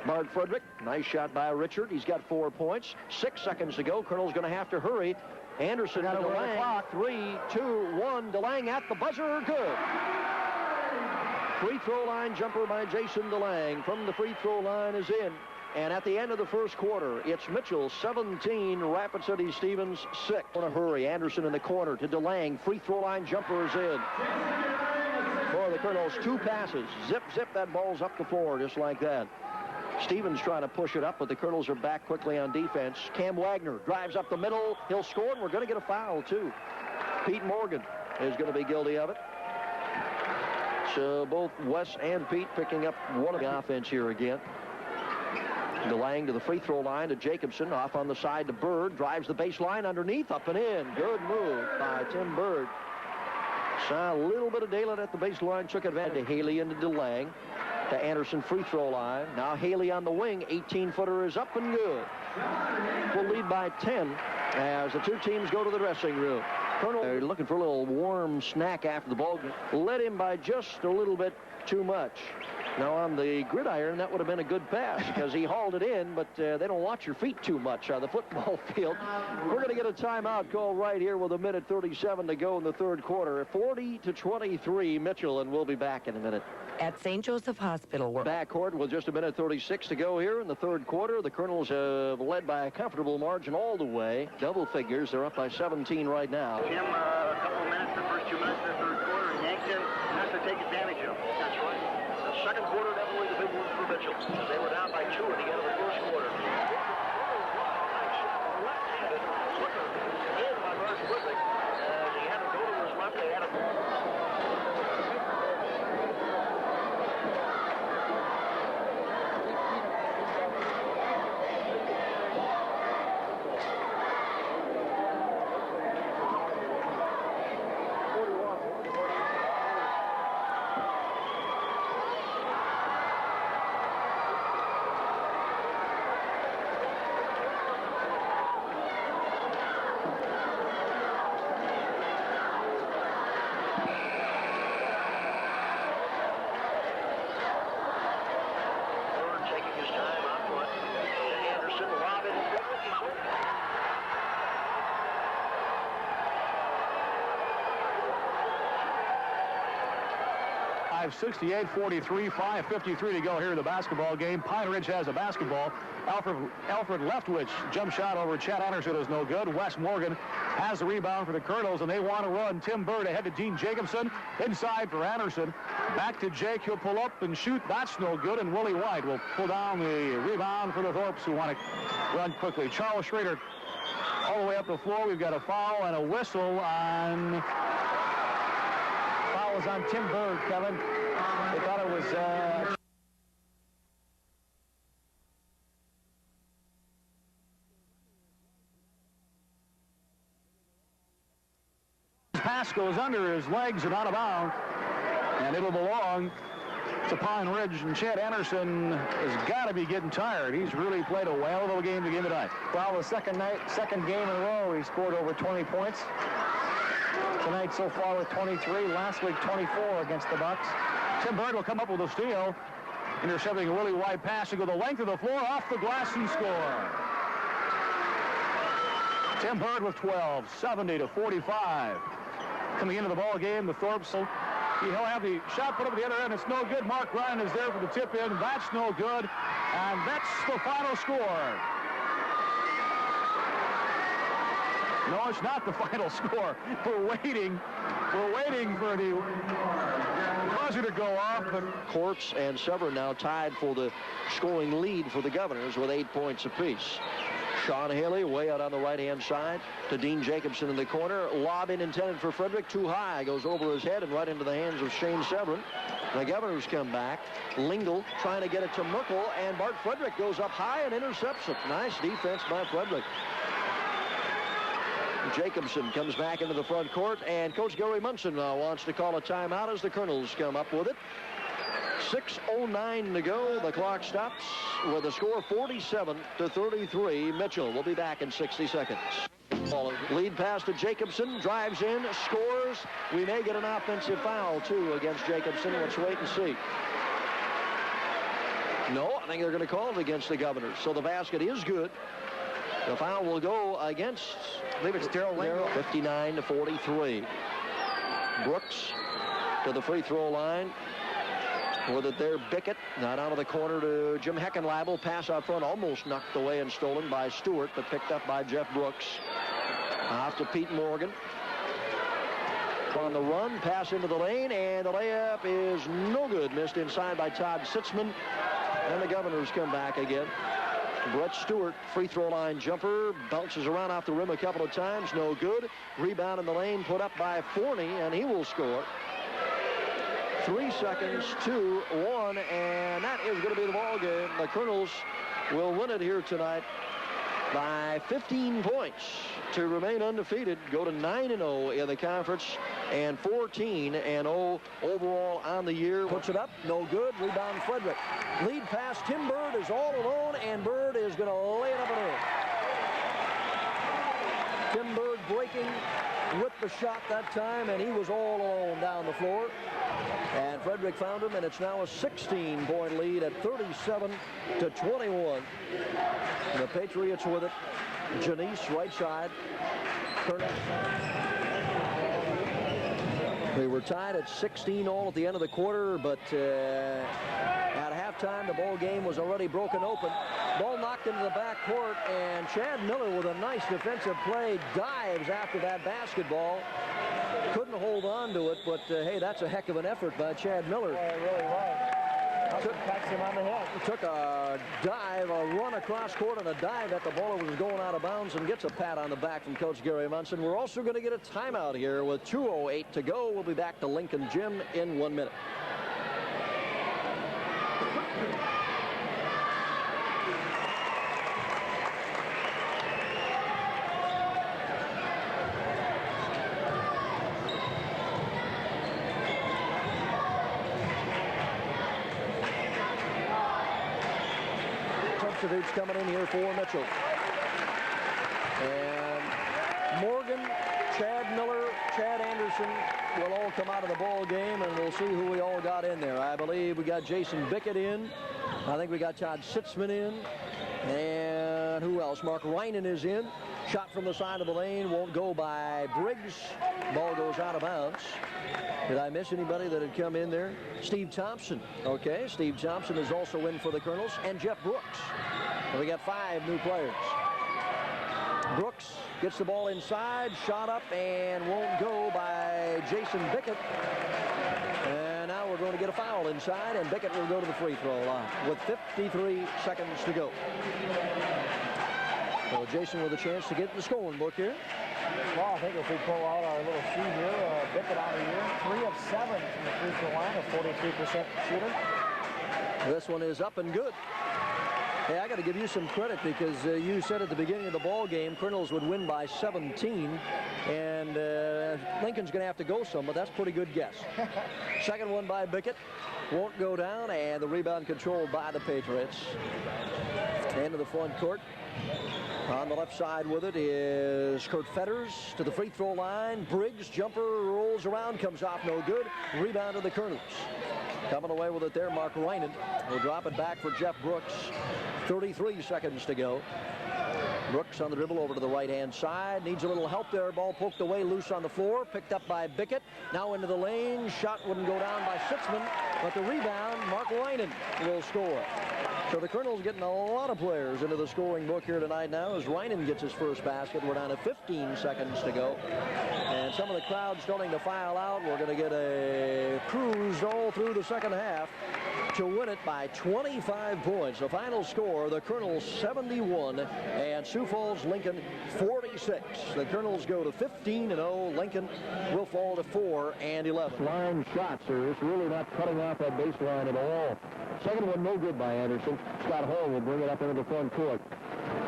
Bart Frederick. Nice shot by Richard. He's got 4 points. 6 seconds to go. Colonel's going to have to hurry. Anderson to DeLang. 3, 2, 1. DeLang at the buzzer. Good. Free throw line jumper by Jason DeLang from the free throw line is in. And at the end of the first quarter, it's Mitchell 17, Rapid City Stevens 6. In a hurry, Anderson in the corner to DeLang. Free throw line jumper is in. For the Colonels, 2 passes. Zip, zip, that ball's up the floor just like that. Stevens trying to push it up, but the Colonels are back quickly on defense. Cam Wagner drives up the middle. He'll score, and we're going to get a foul, too. Pete Morgan is going to be guilty of it. So both Wes and Pete picking up one of the offense here again. DeLang to the free throw line to Jacobson. Off on the side to Bird. Drives the baseline underneath, up and in. Good move by Tim Bird. Saw a little bit of daylight at the baseline. Took advantage to Haley into DeLang. To Anderson free throw line. Now Haley on the wing. 18-footer is up and good. We'll lead by 10 as the 2 teams go to the dressing room. Colonel looking for a little warm snack after the ball game. Led him by just a little bit too much. Now, on the gridiron, that would have been a good pass because he hauled it in, but they don't watch your feet too much on the football field. We're going to get a timeout call right here with 1:37 to go in the third quarter. 40-23, Mitchell, and we'll be back in a minute. At St. Joseph Hospital. Backcourt with just 1:36 to go here in the third quarter. The Colonels have led by a comfortable margin all the way. Double figures. They're up by 17 right now. Jim, a couple of minutes, the first 2 minutes of the third quarter, Yankton has to take advantage of. That's right. The second quarter, definitely the big one for Mitchell. They were down by 2 at the end of the first quarter. Left-handed flicker in by Mark Frederick. He had to go to his left. They had a... Anderson, Robin, 68-43, 5:53 to go here in the basketball game. Pine Ridge has a basketball. Alfred Leftwich jump shot over Chad Anderson is no good. Wes Morgan has the rebound for the Colonels, and they want to run. Tim Bird ahead to Dean Jacobson. Inside for Anderson. Back to Jake. He'll pull up and shoot. That's no good, and Willie White will pull down the rebound for the Thorpes, who want to run quickly. Charles Schrader all the way up the floor. We've got a foul and a whistle on... Foul was on Tim Bird, Kevin. They thought it was... Pass goes under his legs and out of bounds, and it'll belong to Pine Ridge. And Chad Anderson has got to be getting tired. He's really played a whale of a game tonight. Well, the second game in a row, he scored over 20 points. Tonight so far with 23. Last week 24 against the Bucks. Tim Bird will come up with a steal, intercepting a Willie White pass to go the length of the floor, off the glass and score. Tim Bird with 12, 70-45. Coming into the ball game, the Thorpes, he'll have the shot put up at the other end. It's no good. Mark Ryan is there for the tip in. That's no good. And that's the final score. No, it's not the final score. We're waiting for the buzzer to go off. But Courts and Severn now tied for the scoring lead for the Governors with 8 points apiece. Sean Haley way out on the right-hand side to Dean Jacobson in the corner. Lob in intended for Frederick. Too high. Goes over his head and right into the hands of Shane Severin. The Governors come back. Lingle trying to get it to Merkel, and Bart Frederick goes up high and intercepts it. Nice defense by Frederick. Jacobson comes back into the front court, and Coach Gary Munson now wants to call a timeout as the Colonels come up with it. 6:09 to go. The clock stops with a score 47-33. Mitchell will be back in 60 seconds. Lead pass to Jacobson, drives in, scores. We may get an offensive foul, too, against Jacobson. Let's wait and see. No, I think they're going to call it against the Governors. So the basket is good. The foul will go against, I believe it's Darrell Lingle. 59-43. Brooks to the free throw line. With it there, Bickett, not out of the corner to Jim Heckenlabel. Pass out front, almost knocked away and stolen by Stewart, but picked up by Jeff Brooks. Off to Pete Morgan. On the run, pass into the lane, and the layup is no good. Missed inside by Todd Sitzman. And the Governors come back again. Brett Stewart, free throw line jumper, bounces around off the rim a couple of times, no good. Rebound in the lane put up by Forney, and he will score. 3 seconds, 2, 1, and that is going to be the ball game. The Colonels will win it here tonight by 15 points to remain undefeated, go to 9-0 in the conference, and 14-0 overall on the year. Puts it up, no good. Rebound Frederick. Lead pass, Tim Bird is all alone, and Bird is going to lay it up and in. Tim Bird breaking with the shot that time, and he was all alone down the floor. And Frederick found him, and it's now a 16-point lead at 37-21. And the Patriots with it. Janice, right side. They were tied at 16 all at the end of the quarter, but at halftime, the ball game was already broken open. Ball knocked into the back court, and Chad Miller with a nice defensive play dives after that basketball. Couldn't hold on to it, but hey, that's a heck of an effort by Chad Miller. Boy, it really was. Pats him on the head. Took a dive, a run across court, and a dive at the ball that was going out of bounds, and gets a pat on the back from Coach Gary Munson. We're also going to get a timeout here with 2:08 to go. We'll be back to Lincoln Gym in 1 minute. Substitutes coming in here for Mitchell. And Morgan, Chad Miller, Chad Anderson will all come out of the ball game, and we'll see who we all got in there. I believe we got Jason Bickett in. I think we got Todd Sitzman in. And who else? Mark Reinen is in. Shot from the side of the lane won't go by Briggs. Ball goes out of bounds. Did I miss anybody that had come in there? Steve Thompson. Okay, Steve Thompson is also in for the Colonels. And Jeff Brooks. And we got 5 new players. Brooks gets the ball inside, shot up, and won't go by Jason Bickett. And now we're going to get a foul inside, and Bickett will go to the free throw line with 53 seconds to go. So Jason with a chance to get in the scoring book here. Well, I think if we pull out our little sheet here, Bickett out of here, 3 of 7 from the free throw line, a 43% shooter. This one is up and good. Hey, I got to give you some credit because you said at the beginning of the ball game Colonels would win by 17, and Lincoln's going to have to go some, but that's a pretty good guess. Second one by Bickett. Won't go down, and the rebound controlled by the Patriots. End of the front court. On the left side with it is Kurt Fetters to the free throw line. Briggs, jumper, rolls around, comes off no good. Rebound to the Colonels. Coming away with it there, Mark Reinen will drop it back for Jeff Brooks. 33 seconds to go. Brooks on the dribble over to the right-hand side. Needs a little help there. Ball poked away, loose on the floor. Picked up by Bickett. Now into the lane. Shot wouldn't go down by Sitzman. But the rebound, Mark Reinen will score. So the Colonels getting a lot of players into the scoring book here tonight now as Reinen gets his first basket. We're down to 15 seconds to go. And some of the crowd starting to file out. We're going to get a cruise all through the second half to win it by 25 points. The final score, the Colonels 71 and Sioux Falls Lincoln 46. The Colonels go to 15-0. Lincoln will fall to 4-11. Line shots are just really not cutting off that baseline at all. Second one no good by Anderson. Scott Hall will bring it up into the front court.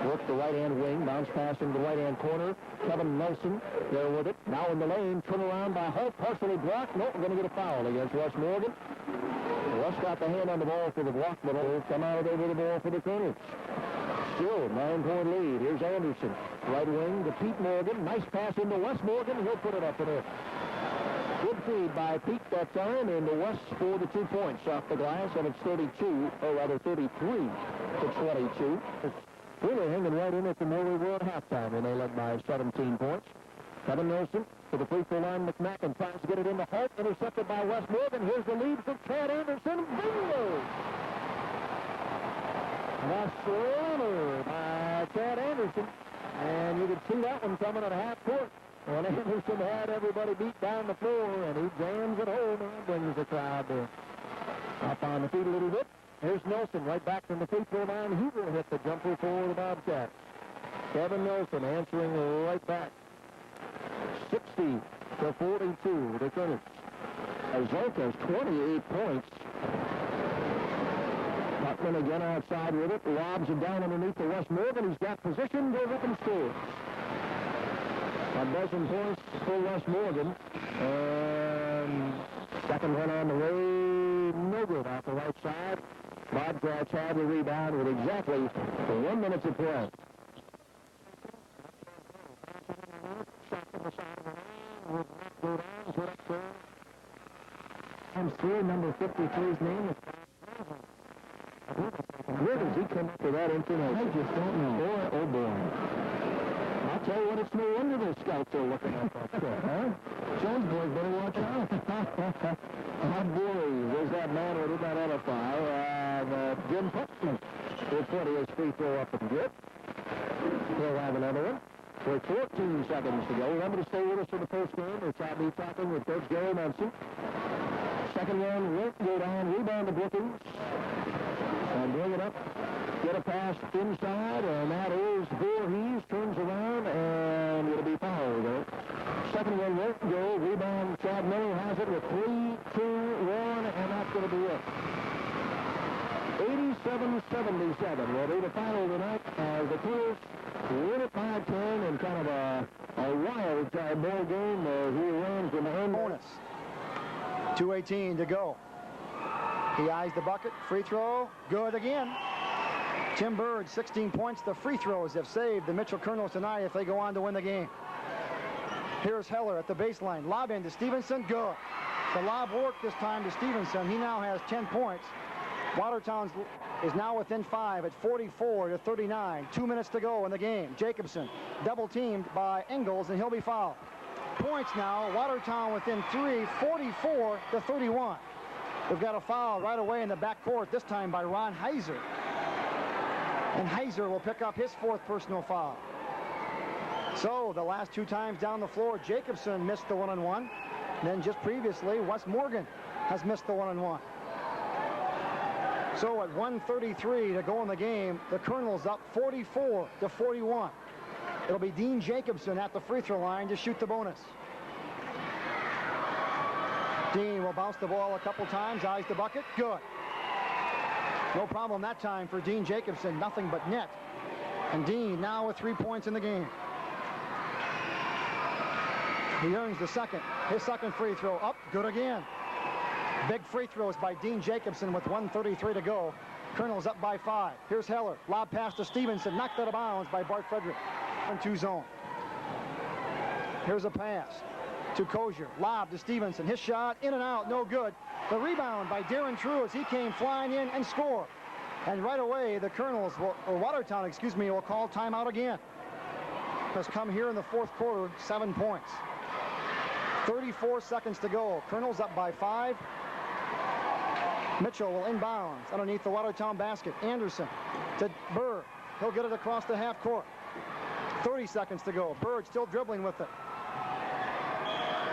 Works the right-hand wing, bounce pass into the right-hand corner. Kevin Nelson there with it. Now in the lane, turn around by Holt, partially blocked. Nope, we're going to get a foul against Russ Morgan. Russ got the hand on the ball for the block, but he'll come out of there with the ball for the Colonels. Still 9-point lead. Here's Anderson. Right wing to Pete Morgan. Nice pass into Wes Morgan. He'll put it up in there. Good feed by Pete that time, and the West scored the 2 points off the glass, and it's 33 to 22. Really hanging right in it from where we were at halftime when they led by 17 points. Kevin Nelson to the free throw line. McMacken tries to get it into Holt, intercepted by Wes Morgan. Here's the lead for Chad Anderson. Bingo! Nice runner by Chad Anderson, and you could see that one coming at half court. When Anderson had everybody beat down the floor, and he jams it home and brings the crowd there. Up on the feet a little bit. Here's Nelson right back from the free throw line. He will hit the jumper for the Bobcats. Kevin Nelson answering right back. 60 to 42, the Colonels. Azolka's 28 points. Putman again outside with it. Lobs it down underneath the Wes Morgan. He's got position. Goes up and scores. A dozen points for Wes Morgan. And second one on the way. No good off the right side. Bobcats had the rebound with exactly 1 minute to play. Shot from the side of the line. 53's name is... Where does he come up with that information? I just don't know. Boy, oh boy. I'll tell you what, it's no wonder those scouts are looking at that stuff, huh? Jones boys better watch out. Oh boy, there's that man who did not edify. Jim Putzman will put his free throw up and good. He'll have another one. With 14 seconds to go. Remember to stay with us for the post game. We're talking with Coach Gary Munson. Second one won't go down. Rebound to Brookings. And bring it up. Get a pass inside, and that is Voorhees. Turns around, and it'll be fouled. Second one won't go. Rebound. Chad Miller has it with 3, 2, 1, and that's going to be it. 87-77 will be the final tonight as the Cougars win it by 10 in kind of a wild ball game. He runs in the end. Bonus. 2:18 to go. He eyes the bucket. Free throw. Good again. Tim Bird, 16 points. The free throws have saved the Mitchell Colonels tonight if they go on to win the game. Here's Heller at the baseline. Lob in to Stevenson. Good. The lob worked this time to Stevenson. He now has 10 points. Watertown is now within 5 at 44-39. 2 minutes to go in the game. Jacobson double teamed by Engels, and he'll be fouled. Points now. Watertown within 3, 44-31. We've got a foul right away in the backcourt, this time by Ron Heiser. And Heiser will pick up his 4th personal foul. So the last 2 times down the floor, Jacobson missed the 1-on-1. Then just previously, Wes Morgan has missed the 1-on-1. So at 1:33 to go in the game, the Colonels up 44-41. It'll be Dean Jacobson at the free throw line to shoot the bonus. Dean will bounce the ball a couple times, eyes the bucket, good. No problem that time for Dean Jacobson, nothing but net. And Dean now with 3 points in the game. He earns his second free throw, up, good again. Big free throws by Dean Jacobson with 1:33 to go. Colonels up by 5. Here's Heller. Lob pass to Stevenson. Knocked out of bounds by Bart Frederick. 1-2 zone. Here's a pass to Kozier. Lob to Stevenson. His shot in and out. No good. The rebound by Darren True as he came flying in and scored. And right away the Colonels, or Watertown, will call timeout again. Has come here in the 4th quarter. 7 points. 34 seconds to go. Colonels up by 5. Mitchell will inbounds underneath the Watertown basket. Anderson to Bird. He'll get it across the half court. 30 seconds to go. Bird still dribbling with it.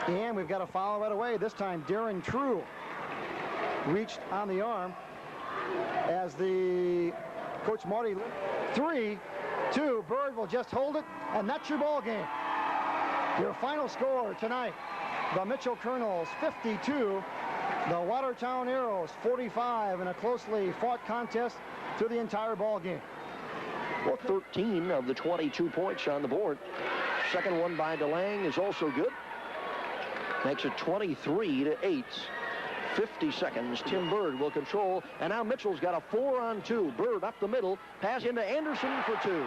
And we've got a foul right away. This time Darren True reached on the arm as the Coach Marty. 3, 2. Bird will just hold it, and that's your ball game. Your final score tonight, the Mitchell Colonels 52, the Watertown Arrows 45, in a closely fought contest through the entire ball game. Well, 13 of the 22 points on the board. Second one by DeLang is also good. Makes it 23-8. 50 seconds. Tim Bird will control, and now Mitchell's got a 4-on-2. Bird up the middle, pass into Anderson for 2.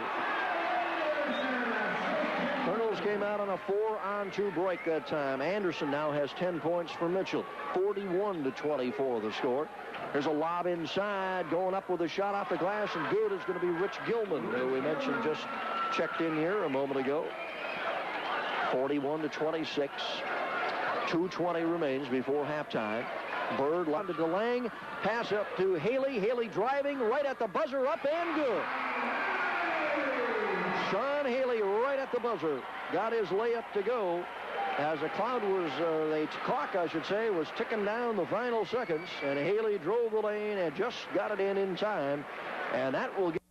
Colonels came out on a 4-on-2 break that time. Anderson now has 10 points for Mitchell. 41-24 the score. There's a lob inside, going up with a shot off the glass, and good is going to be Rich Gilman, who we mentioned just checked in here a moment ago. 41-26. 2:20 remains before halftime. Bird lob to DeLang, pass up to Haley. Haley driving right at the buzzer, up and good. Sean Haley right at the buzzer got his layup to go as the clock was ticking down the final seconds, and Haley drove the lane and just got it in time, and that will get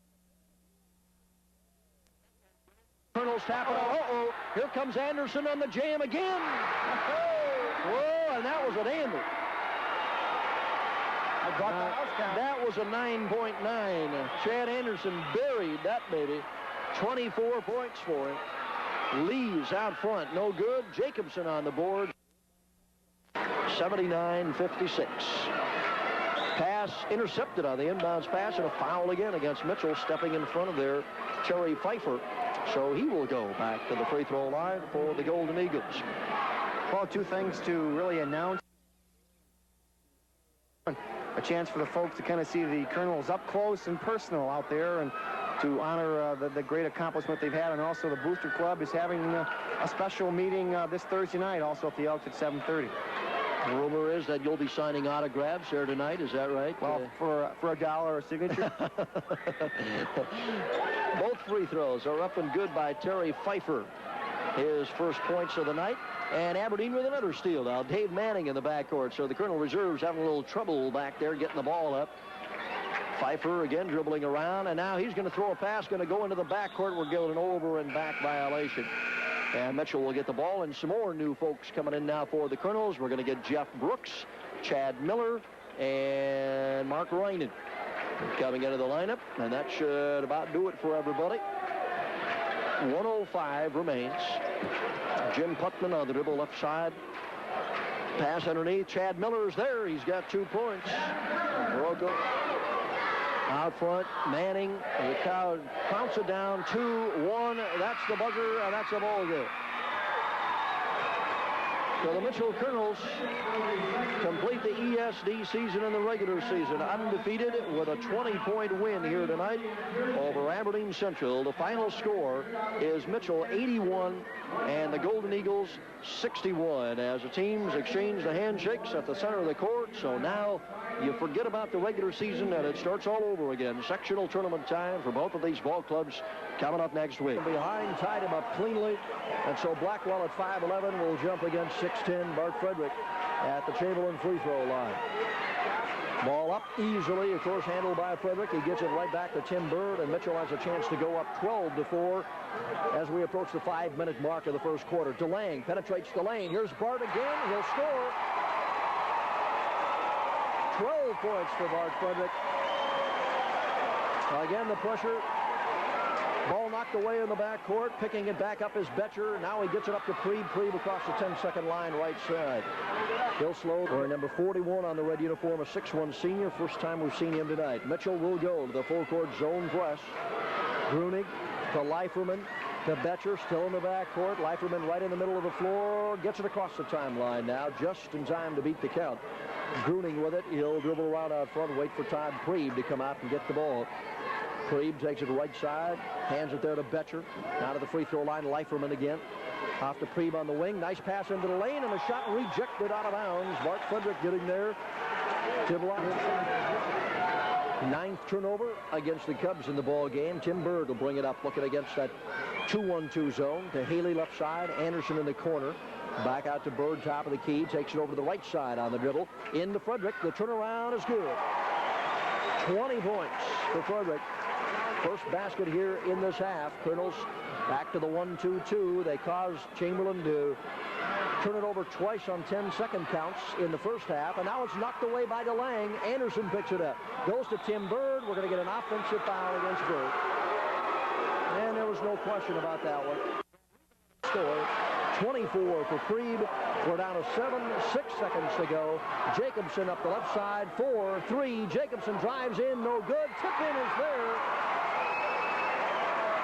Colonels tapping. Uh-oh, here comes Anderson on the jam again. Whoa, and that was an Andy. That was a 9.9. Chad Anderson buried that baby. 24 points for him. Leaves out front, no good. Jacobson on the board. 79-56. Pass intercepted on the inbounds pass, and a foul again against Mitchell, stepping in front of their Terry Pfeiffer. So he will go back to the free throw line for the Golden Eagles. Well, 2 things to really announce. a chance for the folks to kind of see the Colonels up close and personal out there, and to honor the great accomplishment they've had. And also the Booster Club is having a special meeting this Thursday night, also at the Elks at 7:30. The rumor is that you'll be signing autographs here tonight. Is that right? Well, for $1 a signature. Both free throws are up and good by Terry Pfeiffer. His first points of the night. And Aberdeen with another steal now. Dave Manning in the backcourt. So the Colonel Reserves having a little trouble back there getting the ball up. Pfeiffer again dribbling around, and now he's going to throw a pass, going to go into the backcourt. We're getting an over and back violation. And Mitchell will get the ball, and some more new folks coming in now for the Colonels. We're going to get Jeff Brooks, Chad Miller, and Mark Reinen coming into the lineup, and that should about do it for everybody. 1:05 remains. Jim Putman on the dribble left side. Pass underneath. Chad Miller's there. He's got 2 points. Broke up. Out front, Manning. The crowd counts it down. 2-1. That's the buzzer, and that's the ball game. So the Mitchell Colonels complete the ESD season in the regular season, undefeated with a 20-point win here tonight over Aberdeen Central. The final score is Mitchell 81 and the Golden Eagles 61 as the teams exchange the handshakes at the center of the court. So now you forget about the regular season and it starts all over again. Sectional tournament time for both of these ball clubs coming up next week. Behind tied him up cleanly, and so Blackwell at 5'11" will jump against 6'10" Bart Frederick at the Chamberlain free throw line. Ball up easily, of course, handled by Frederick. He gets it right back to Tim Bird, and Mitchell has a chance to go up 12-4 as we approach the 5-minute mark of the first quarter. DeLange penetrates the lane. Here's Bart again. He'll score. 12 points for Bart Frederick. Again, the pressure. Ball knocked away in the backcourt. Picking it back up is Betcher. Now he gets it up to Preeb. Preeb across the 10-second line right side. Bill Slow, wearing number 41 on the red uniform, a 6'1" senior. First time we've seen him tonight. Mitchell will go to the full-court zone press. Grunig to Leiferman to Betcher, still in the backcourt. Leiferman right in the middle of the floor. Gets it across the timeline now, just in time to beat the count. Grunig with it. He'll dribble around out front, wait for Todd Preeb to come out and get the ball. Preeb takes it right side, hands it there to Betcher. Now to the free throw line, Leiferman again. Off to Preeb on the wing. Nice pass into the lane, and a shot rejected out of bounds. Bart Frederick getting there. Ninth turnover against the Cubs in the ball game. Tim Bird will bring it up, looking against that 2-1-2 zone. To Haley left side, Anderson in the corner. Back out to Bird, top of the key. Takes it over to the right side on the dribble. Into Frederick. The turnaround is good. 20 points for Frederick. First basket here in this half. Colonels back to the 1-2-2. They caused Chamberlain to turn it over twice on 10-second counts in the first half, and now it's knocked away by DeLange. Anderson picks it up. Goes to Tim Bird. We're going to get an offensive foul against Bird. And there was no question about that one. Score 24 for Preeb. We're down to 6 seconds to go. Jacobson up the left side. 4-3. Jacobson drives in. No good. Tip-in is there.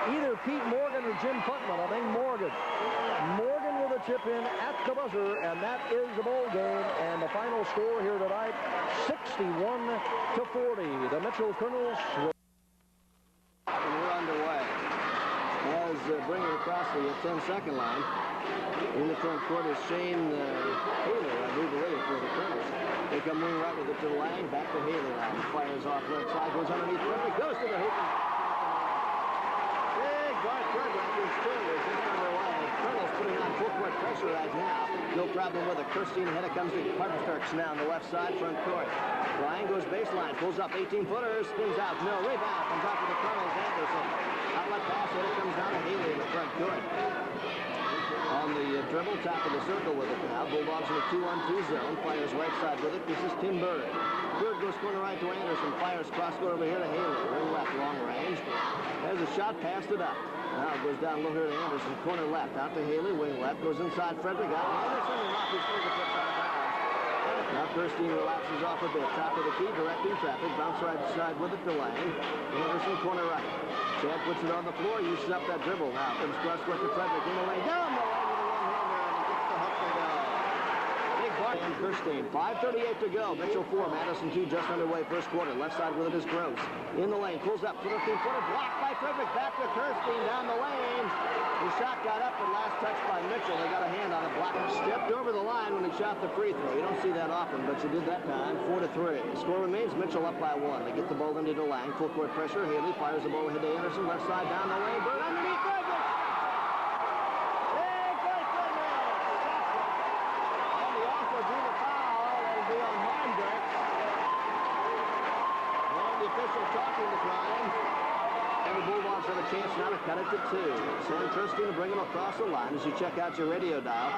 Either Pete Morgan or Jim Putman. I think Morgan. Morgan with a tip-in at the buzzer, and that is the ball game. And the final score here tonight, 61-40. The Mitchell Colonels will... And we're underway. As bringing across the 10-second line. In the front court is Shane Haley, I do believe, for the Colonels. They come wing right with it to Lang, back to Haley. Fires off left side, goes underneath Frederick, goes to the hoop. Big Bart Frederick is still just underway. Colonels putting on full-court pressure right now. No problem with it. Kirstein ahead. It comes to Parkensterks now on the left side, front court. Lang goes baseline, pulls up 18-footer, spins out. No, rebound, comes out to the Colonels. Anderson. Outlet pass, and it comes down to Haley in the front court. On the dribble, top of the circle with it now. Bulldogs in a 2-on-2 zone. Fires right side with it. This is Tim Bird. Bird goes corner right to Anderson. Fires cross court over here to Haley. Ring left, long range. There's a shot, passed it up. Now it goes down low here to Anderson. Corner left, out to Haley. Wing left, goes inside Frederick. Out to Anderson, and off his fingertips out of bounds. Now Kirstein relaxes off a bit. Top of the key, directing traffic. Bounce right side with it to Lang. Anderson, corner right. Chad puts it on the floor, uses up that dribble. Now comes cross court to Frederick in the lane. Down the lane with a one-hander, and he gets the hook to go. Big Bart in Kirstein. 5:38 to go. Mitchell 4, Madison 2, just underway first quarter. Left side with it is Gross. In the lane, pulls up, 15-footer, blocked by Frederick. Back to Kirstein down the lane. The shot got up, but last touch by Mitchell. They got a hand on it. Block stepped over the line when he shot the free throw. You don't see that often, but you did that time. 4-3. The score remains Mitchell up by 1. They get the ball into DeLang. Full court pressure. Haley fires the ball ahead to Anderson. Left side down the lane. Bird underneath. Douglas. Big break for Mills. And the offer drew the foul. That'll be on Heimdrich. And the official talking to Klein. And the Bulldogs have a chance now to cut it to 2. Sam Kirstein to bring him across the line as you check out your radio dial.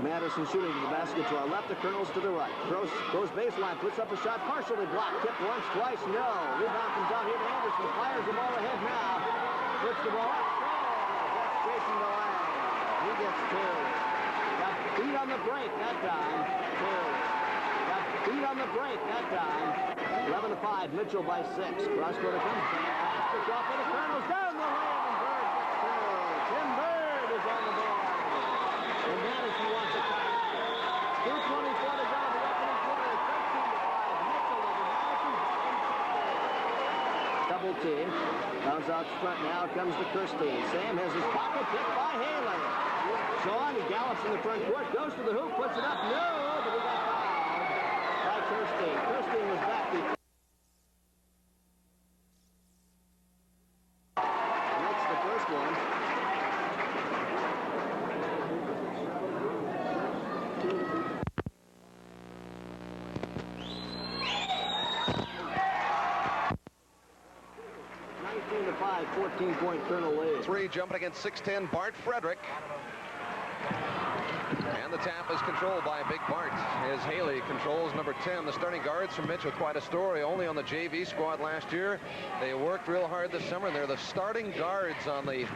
Madison shooting to the basket to our left, the Colonels to the right. Gross goes baseline, puts up a shot, partially blocked, tipped once, twice, no. Rebound comes out here to Anderson, fires the ball ahead now. Puts the ball up, that's Jason DeLang. He gets 2. Got beat on the break that time, 2. Got beat on the break that time. 11-5, Mitchell by 6. Cross-court comes back, puts off for the Colonels, down the lane, and Bird gets 2. Tim Bird is on the ball. And Madison wants a timeout. 2:24 to go in the opening quarter. 13-5. Mitchell over Madison. Double team. Bounce out front now. Comes to Kirstein. Sam has his pocket picked by Haley. Sean, he gallops in the front court. Goes to the hoop. Puts it up. No, but he got fouled by Kirstein. Kirstein was back before. And that's the first one. To 5, 14-point Colonel lead. 3 jumping against 6'10", Bart Frederick. And the tap is controlled by Big Bart as Haley controls number 10. The starting guards from Mitchell, quite a story. Only on the JV squad last year. They worked real hard this summer. They're the starting guards on the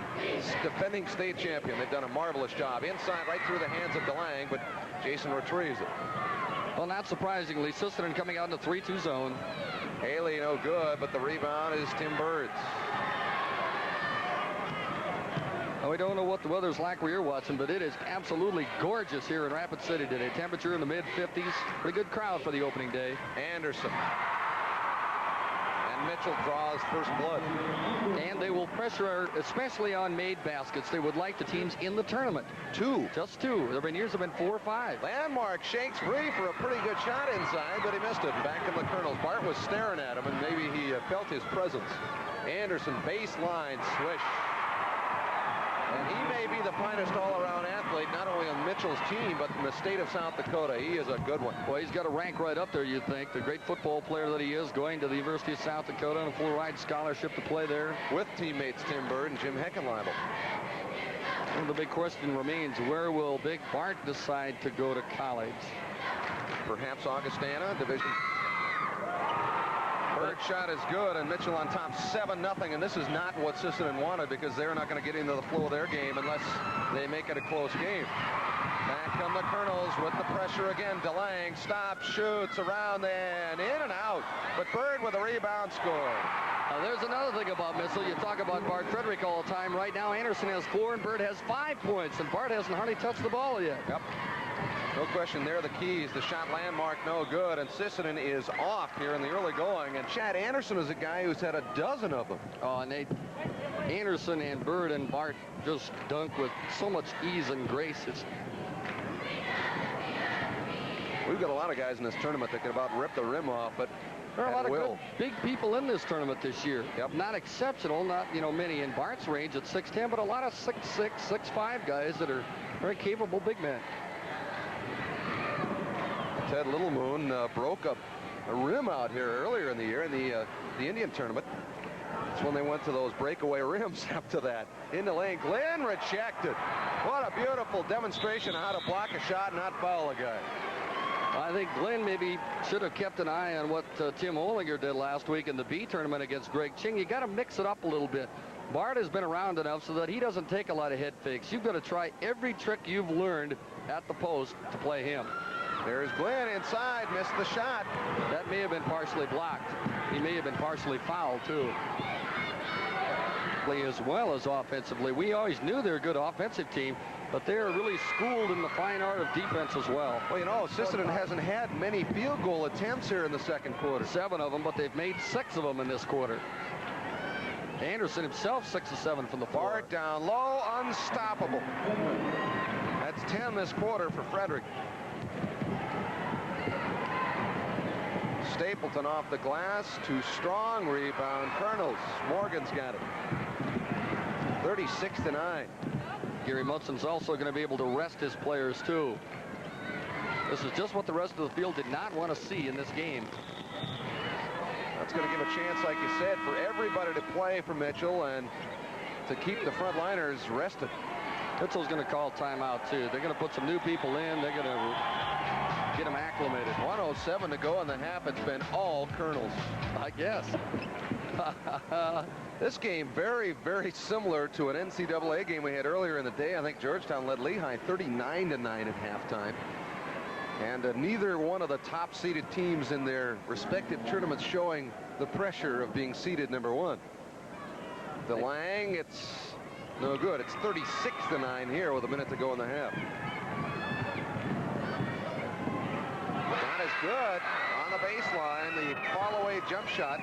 defending state champion. They've done a marvelous job. Inside, right through the hands of DeLang, but Jason retrieves it. Well, not surprisingly, Sisterton coming out in the 3-2 zone. Haley no good, but the rebound is Tim Bird's. Now, we don't know what the weather's like where you're watching, but it is absolutely gorgeous here in Rapid City today. Temperature in the mid-50s. Pretty good crowd for the opening day. Anderson. And Mitchell draws first blood. And they will pressure, especially on made baskets. They would like the teams in the tournament. 2. Just 2. There have been years have been 4 or 5. Landmark shakes free for a pretty good shot inside, but he missed it. Back in the Colonels. Bart was staring at him, and maybe he felt his presence. Anderson, baseline swish. And he may be the finest all-around athlete, not only on Mitchell's team, but in the state of South Dakota. He is a good one. Well, he's got a rank right up there, you'd think. The great football player that he is, going to the University of South Dakota on a full-ride scholarship to play there. With teammates Tim Bird and Jim Heckenleibel. Well, the big question remains, where will Big Bart decide to go to college? Perhaps Augustana, Division. Bird shot is good, and Mitchell on top 7-0, and this is not what Sisterton wanted because they're not going to get into the flow of their game unless they make it a close game. Back come the Colonels with the pressure again. DeLang stops, shoots around, and in and out. But Bird with a rebound score. Now, there's another thing about Mitchell. You talk about Bart Frederick all the time. Right now, Anderson has 4 and Bird has 5 points, and Bart hasn't hardly touched the ball yet. Yep. No question, they're the keys. The shot Landmark no good, and Sisterton is off here in the early going. And Chad Anderson is a guy who's had a dozen of them. Oh, and Anderson and Bird and Bart just dunk with so much ease and grace. We've got a lot of guys in this tournament that can about rip the rim off, but there are a lot of good big people in this tournament this year. Yep. Not exceptional, not many in Bart's range at 6'10", but a lot of 6'6", 6'5" guys that are very capable big men. Ted Littlemoon broke up a rim out here earlier in the year in the Indian tournament. That's when they went to those breakaway rims after that. In the lane, Glenn rejected. What a beautiful demonstration of how to block a shot and not foul a guy. I think Glenn maybe should have kept an eye on what Tim Olinger did last week in the B tournament against Greg Ching. You got to mix it up a little bit. Bart has been around enough so that he doesn't take a lot of head fakes. You've got to try every trick you've learned at the post to play him. There's Glenn inside, missed the shot. That may have been partially blocked. He may have been partially fouled, too. As well as offensively. We always knew they're a good offensive team. But they're really schooled in the fine art of defense as well. Well, you know, Sisseton hasn't had many field goal attempts here in the second quarter. 7 of them, but they've made 6 of them in this quarter. Anderson himself 6 of 7 from the floor. Bart down low, unstoppable. That's 10 this quarter for Frederick. Stapleton off the glass, too strong, rebound. Colonels. Morgan's got it. 36-9. Gary Munson's also going to be able to rest his players too. This is just what the rest of the field did not want to see in this game. That's going to give a chance, like you said, for everybody to play for Mitchell and to keep the front liners rested. Mitchell's going to call timeout too. They're going to put some new people in. They're going to get them acclimated. 1:07 to go in the half. It's been all Colonels, I guess. This game very, very similar to an NCAA game we had earlier in the day. I think Georgetown led Lehigh 39-9 at halftime. And neither one of the top-seeded teams in their respective tournaments showing the pressure of being seeded number 1. DeLang, it's no good. It's 36-9 here with a minute to go in the half. Not as good on the baseline. The fall-away jump shot.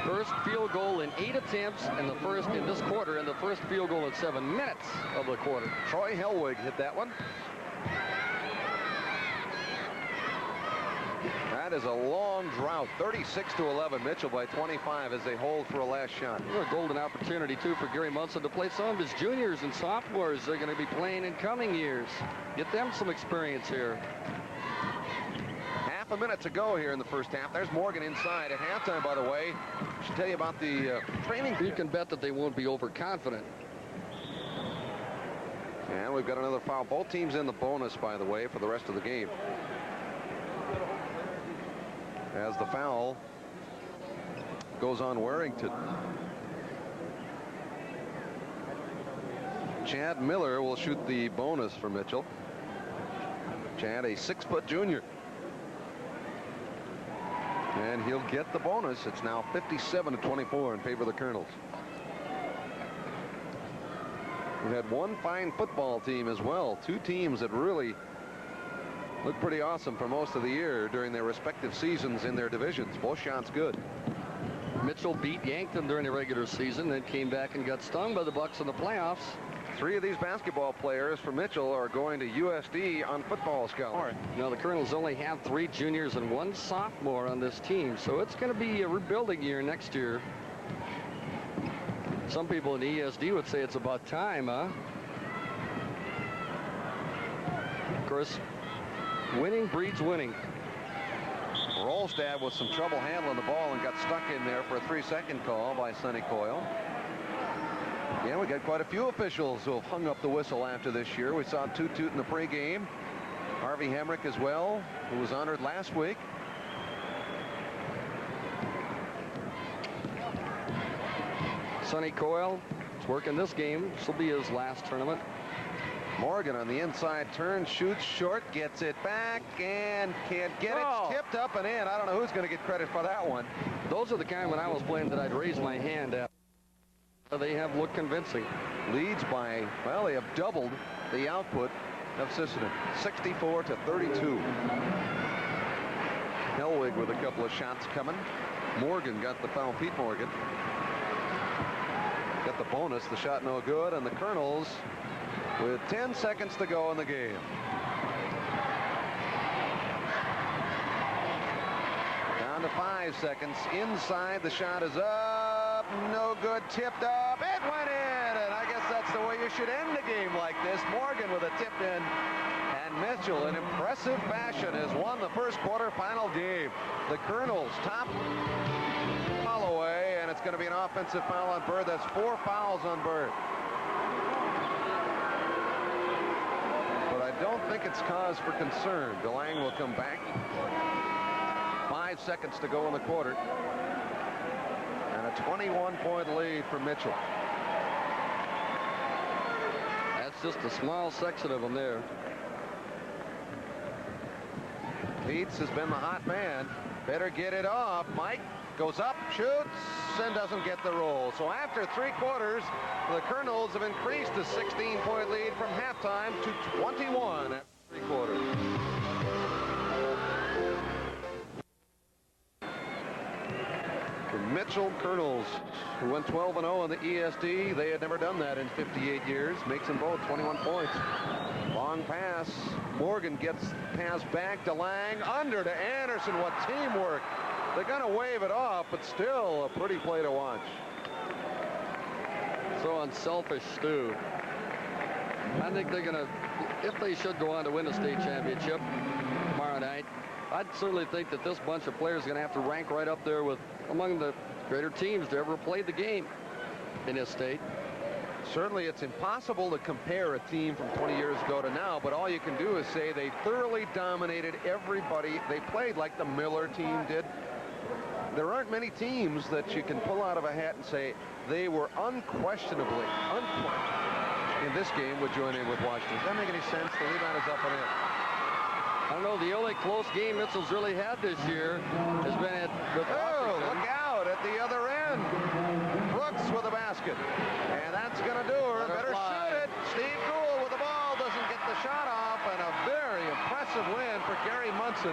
First field goal in 8 attempts in the first in this quarter, and the first field goal in 7 minutes of the quarter. Troy Hellwig hit that one. That is a long drought. 36-11. Mitchell by 25 as they hold for a last shot. A golden opportunity too for Gary Munson to play some of his juniors and sophomores. They're going to be playing in coming years. Get them some experience here. Half a minute to go here in the first half. There's Morgan inside at halftime, by the way. I should tell you about the training. You can bet that they won't be overconfident. And we've got another foul. Both teams in the bonus, by the way, for the rest of the game. As the foul goes on Warrington. Chad Miller will shoot the bonus for Mitchell. Chad, a 6-foot junior. And he'll get the bonus. It's now 57-24 in favor of the Colonels. We had one fine football team as well. 2 teams that really looked pretty awesome for most of the year during their respective seasons in their divisions. Both shots good. Mitchell beat Yankton during the regular season, then came back and got stung by the Bucks in the playoffs. 3 of these basketball players for Mitchell are going to USD on football scholarship. Now the Colonels only have 3 juniors and 1 sophomore on this team, so it's going to be a rebuilding year next year. Some people in the ESD would say it's about time, huh? Of course, winning breeds winning. Rolstad with some trouble handling the ball and got stuck in there for a 3-second call by Sonny Coyle. Yeah, we got quite a few officials who have hung up the whistle after this year. We saw Toot Toot in the pregame. Harvey Hemrick as well, who was honored last week. Sonny Coyle is working this game. This will be his last tournament. Morgan on the inside turn, shoots short, gets it back, and can't get it. Tipped up and in. I don't know who's going to get credit for that one. Those are the kind when I was playing that I'd raise my hand at. They have looked convincing. Leads by, well, they have doubled the output of Sisseton. 64-32. Hellwig with a couple of shots coming. Morgan got the foul. Pete Morgan got the bonus. The shot no good, and the Colonels with 10 seconds to go in the game. Down to 5 seconds. Inside, the shot is up. No good. Tipped up. It went in. And I guess that's the way you should end a game like this. Morgan with a tip in. And Mitchell, in impressive fashion, has won the first quarterfinal game. The Colonels top Holloway, and it's going to be an offensive foul on Bird. That's 4 fouls on Bird. But I don't think it's cause for concern. DeLang will come back. 5 seconds to go in the quarter. And a 21-point lead for Mitchell. That's just a small section of them there. Peets has been the hot man. better get it off. Mike goes up, shoots, and doesn't get the roll. So after 3 quarters, the Colonels have increased a 16-point lead from halftime to 21 after 3 quarters. The Mitchell Colonels, who went 12-0 in the ESD, they had never done that in 58 years, makes them both 21 points. Long pass. Morgan gets pass back to Lang, under to Anderson. What teamwork. They're going to wave it off, but still a pretty play to watch. So unselfish, Stu. I think they're going to, if they should go on to win the state championship tomorrow night, I'd certainly think that this bunch of players are going to have to rank right up there with among the greater teams to ever play the game in this state. Certainly, it's impossible to compare a team from 20 years ago to now, but all you can do is say they thoroughly dominated everybody they played, like the Miller team did. There aren't many teams that you can pull out of a hat and say they were unquestionably in this game would join in with Washington. Does that make any sense? The rebound is up and in. I don't know, the only close game Mitchell's really had this year has been at the look out at the other end. Brooks with a basket. And that's going to do her. Better shoot it. Steve Gould with the ball. Doesn't get the shot off. And a very impressive win for Gary Munson.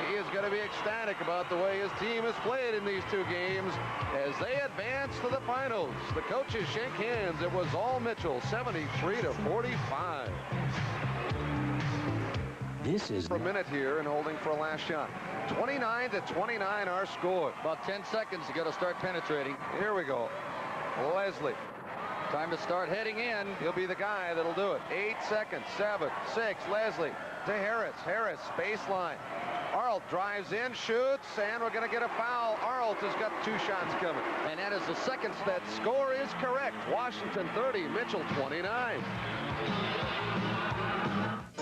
He is going to be ecstatic about the way his team has played in these 2 games as they advance to the finals. The coaches shake hands. It was all Mitchell, 73-45. This is for a minute here and holding for a last shot. 29-29 our score. About 10 seconds, you got to start penetrating. Here we go. Leslie. Time to start heading in. He'll be the guy that'll do it. 8 seconds. 7, 6. Leslie to Harris. Harris, baseline. Arlt drives in, shoots, and we're going to get a foul. Arlt has got 2 shots coming. And that is the second. That score is correct. Washington 30, Mitchell 29.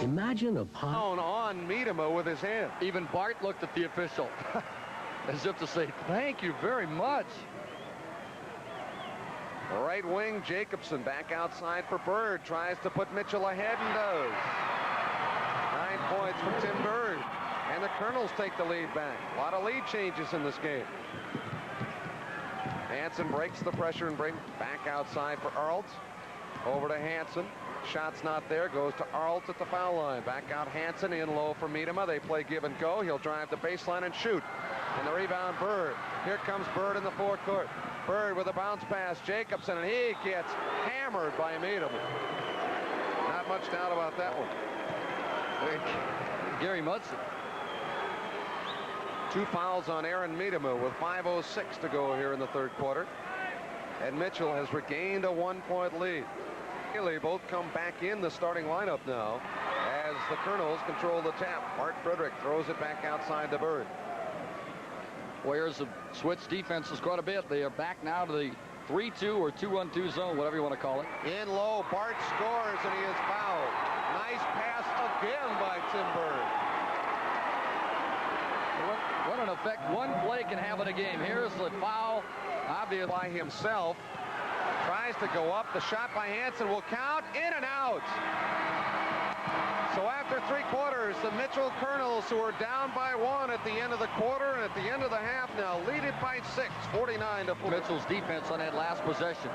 Imagine a pound on Miedema with his hand. Even Bart looked at the official as if to say, thank you very much. Right wing, Jacobson back outside for Bird. Tries to put Mitchell ahead and does. 9 points for Tim Bird. And the Colonels take the lead back. A lot of lead changes in this game. Hansen breaks the pressure and brings back outside for Arlt. Over to Hansen. Shot's not there. Goes to Arlt at the foul line. Back out Hansen. In low for Miedema. They play give and go. He'll drive the baseline and shoot. And the rebound, Bird. Here comes Bird in the forecourt. Bird with a bounce pass. Jacobson, and he gets hammered by Miedema. Not much doubt about that one. Gary Munson. 2 fouls on Aaron Miedema with 5:06 to go here in the 3rd quarter. And Mitchell has regained a 1-point lead. They both come back in the starting lineup now as the Colonels control the tap. Mark Frederick throws it back outside to Bird. Warriors have switched defenses quite a bit. They are back now to the 3-2 or 2-1-2 zone, whatever you want to call it. In low, Bart scores, and he is fouled. Nice pass again by Tim Bird. What an effect one play can have in a game. Here's the foul, obvious by himself. Tries to go up. The shot by Hansen will count. In and out. So after 3 quarters, the Mitchell Colonels, who are down by 1 at the end of the quarter and at the end of the half, now lead it by 6, 49-40. Mitchell's defense on that last possession.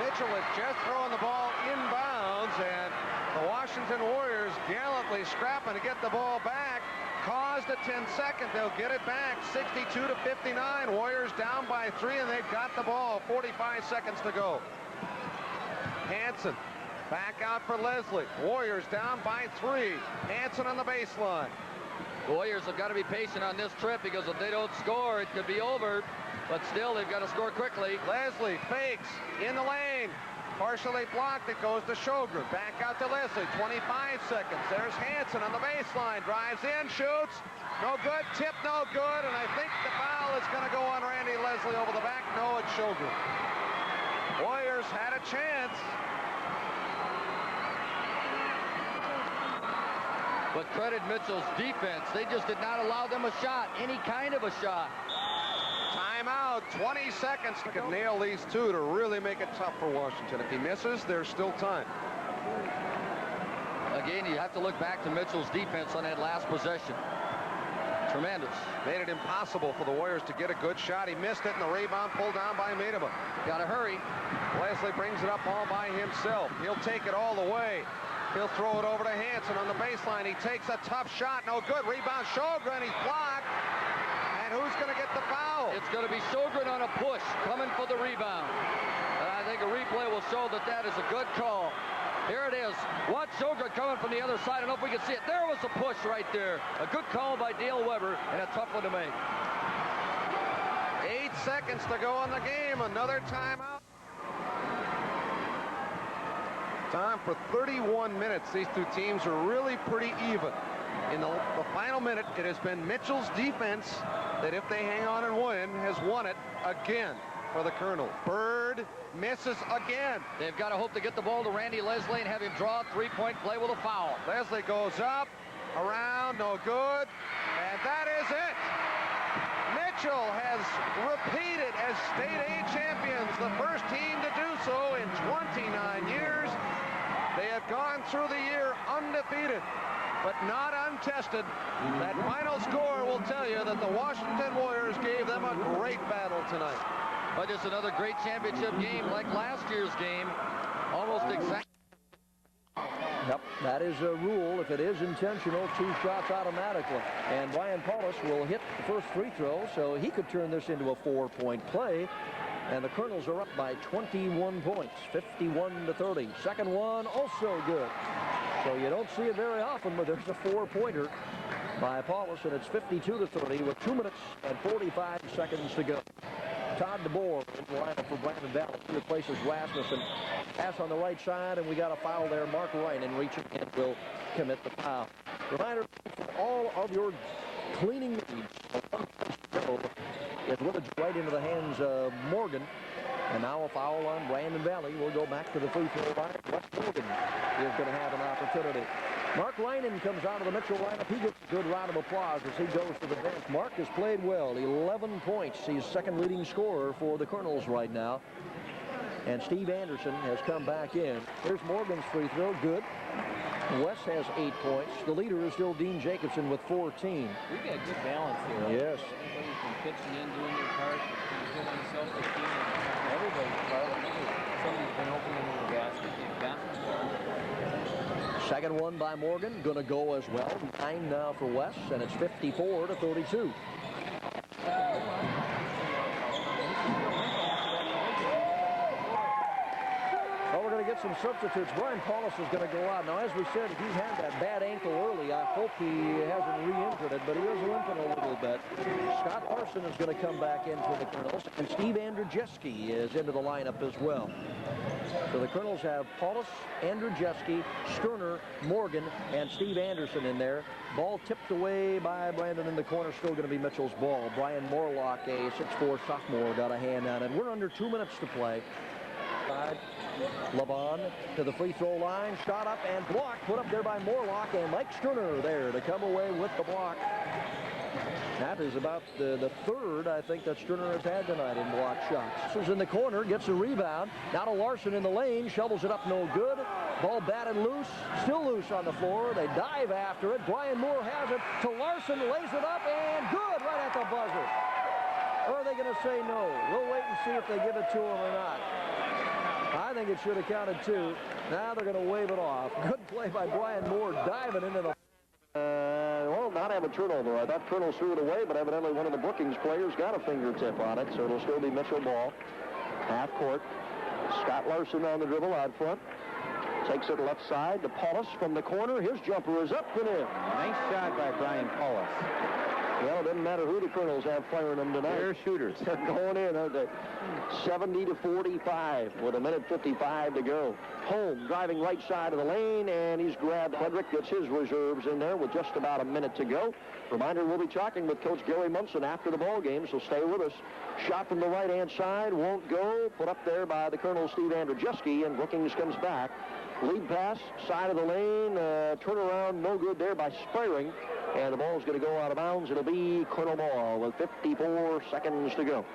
Mitchell is just throwing the ball inbounds, and the Washington Warriors gallantly scrapping to get the ball back. Caused a 10-second. They'll get it back. 62-59. Warriors down by 3, and they've got the ball. 45 seconds to go. Hansen back out for Leslie. Warriors down by 3. Hansen on the baseline. The Warriors have got to be patient on this trip because if they don't score, it could be over. But still, they've got to score quickly. Leslie fakes in the lane. Partially blocked. It goes to Sjogren. Back out to Leslie. 25 seconds. There's Hansen on the baseline. Drives in. Shoots. No good. Tip no good. And I think the foul is going to go on Randy Leslie over the back. No, it's Sjogren. Warriors had a chance. But credit Mitchell's defense. They just did not allow them a shot. Any kind of a shot. Timeout, 20 seconds. He can nail these 2 to really make it tough for Washington. If he misses, there's still time. again, you have to look back to Mitchell's defense on that last possession. Tremendous. Made it impossible for the Warriors to get a good shot. He missed it, and the rebound pulled down by Medema. Got to hurry. Leslie brings it up all by himself. He'll take it all the way. He'll throw it over to Hansen on the baseline. He takes a tough shot. No good. Rebound, Sjogren. He's blocked. And who's going to get the foul? It's going to be Sjogren on a push, coming for the rebound. And I think a replay will show that that is a good call. Here it is. Watch Sjogren coming from the other side. I don't know if we can see it. There was a push right there. A good call by Dale Weber, and a tough one to make. 8 seconds to go in the game. Another timeout. Time for 31 minutes. These two teams are really pretty even. In the final minute, it has been Mitchell's defense that, if they hang on and win, has won it again for the Colonel. Bird misses again. They've got to hope to get the ball to Randy Leslie and have him draw a three-point play with a foul. Leslie goes up, around, no good, and that is it. Mitchell has repeated as state A champions, the first team to do so in 29 years. They have gone through the year undefeated, but not untested. That final score will tell you that the Washington Warriors gave them a great battle tonight. But it's another great championship game like last year's game, almost exactly. Yep, that is a rule. If it is intentional, 2 shots automatically. And Brian Paulus will hit the first free throw, so he could turn this into a 4-point play. And the Colonels are up by 21 points, 51-30. Second one, also good. So you don't see it very often, but there's a 4-pointer by Paulus, and it's 52-30 with 2 minutes and 45 seconds to go. Todd DeBoer in the lineup for Brandon Valley. He replaces Rasmussen. Pass on the right side, and we got a foul there. Mark Reinen reaching in will commit the foul. Reminder for all of your cleaning needs. It will right into the hands of Morgan. And now a foul on Brandon Valley. We'll go back to the free throw line. Wes Morgan is going to have an opportunity. Mark Reinen comes out of the Mitchell lineup. He gets a good round of applause as he goes to the bench. Mark has played well, 11 points. He's second leading scorer for the Colonels right now. And Steve Anderson has come back in. Here's Morgan's free throw, good. Wes has 8 points. The leader is still Dean Jacobson with 14. We've got good balance here. Yes. Everybody's been pitching in, doing their part, good on self-esteem. Everybody's part. Somebody's been opening the basket. They've gotten the ball. Second one by Morgan, going to go as well. 9 now for Wes, and it's 54-32. Well, we're going to get some substitutes. Brian Paulus is going to go out. Now, as we said, he had that bad ankle early. I hope he hasn't re-injured it, but he is limping a little bit. Scott Larson is going to come back in for the Colonels, and Steve Andrzejewski is into the lineup as well. So the Colonels have Paulus, Andrzejewski, Sterner, Morgan, and Steve Anderson in there. Ball tipped away by Brandon in the corner. Still going to be Mitchell's ball. Brian Morlock, a 6'4 sophomore, got a hand on it. We're under 2 minutes to play. Levon to the free throw line. Shot up and blocked. Put up there by Morlock, and Mike Sterner there to come away with the block. That is about the third, I think, that Sterner has had tonight in block shots. This is in the corner, gets a rebound. Now to Larson in the lane, shovels it up, no good. Ball batted loose, still loose on the floor. They dive after it. Brian Moore has it to Larson, lays it up, and good right at the buzzer. Or are they going to say no? We'll wait and see if they give it to him or not. I think it should have counted 2. Now they're going to wave it off. Good play by Brian Moore, diving into the... Well, not have a turnover. I thought Colonel threw it away, but evidently one of the Brookings players got a fingertip on it, so it'll still be Mitchell ball. Half court. Scott Larson on the dribble out front. Takes it left side to Paulus from the corner. His jumper is up and in. Nice shot by Brian Paulus. Well, it doesn't matter who the Colonels have firing them tonight. They're shooters. They're going in, aren't they? 70-45 with 1:55 to go. Holm driving right side of the lane, and he's grabbed. Frederick gets his reserves in there with just about a minute to go. Reminder, we'll be talking with Coach Gary Munson after the ball game, so stay with us. Shot from the right-hand side, won't go. Put up there by the Colonel, Steve Andrzejewski, and Brookings comes back. Lead pass, side of the lane, turnaround, no good there by Spiring. And the ball's going to go out of bounds. It'll be Colonel ball with 54 seconds to go.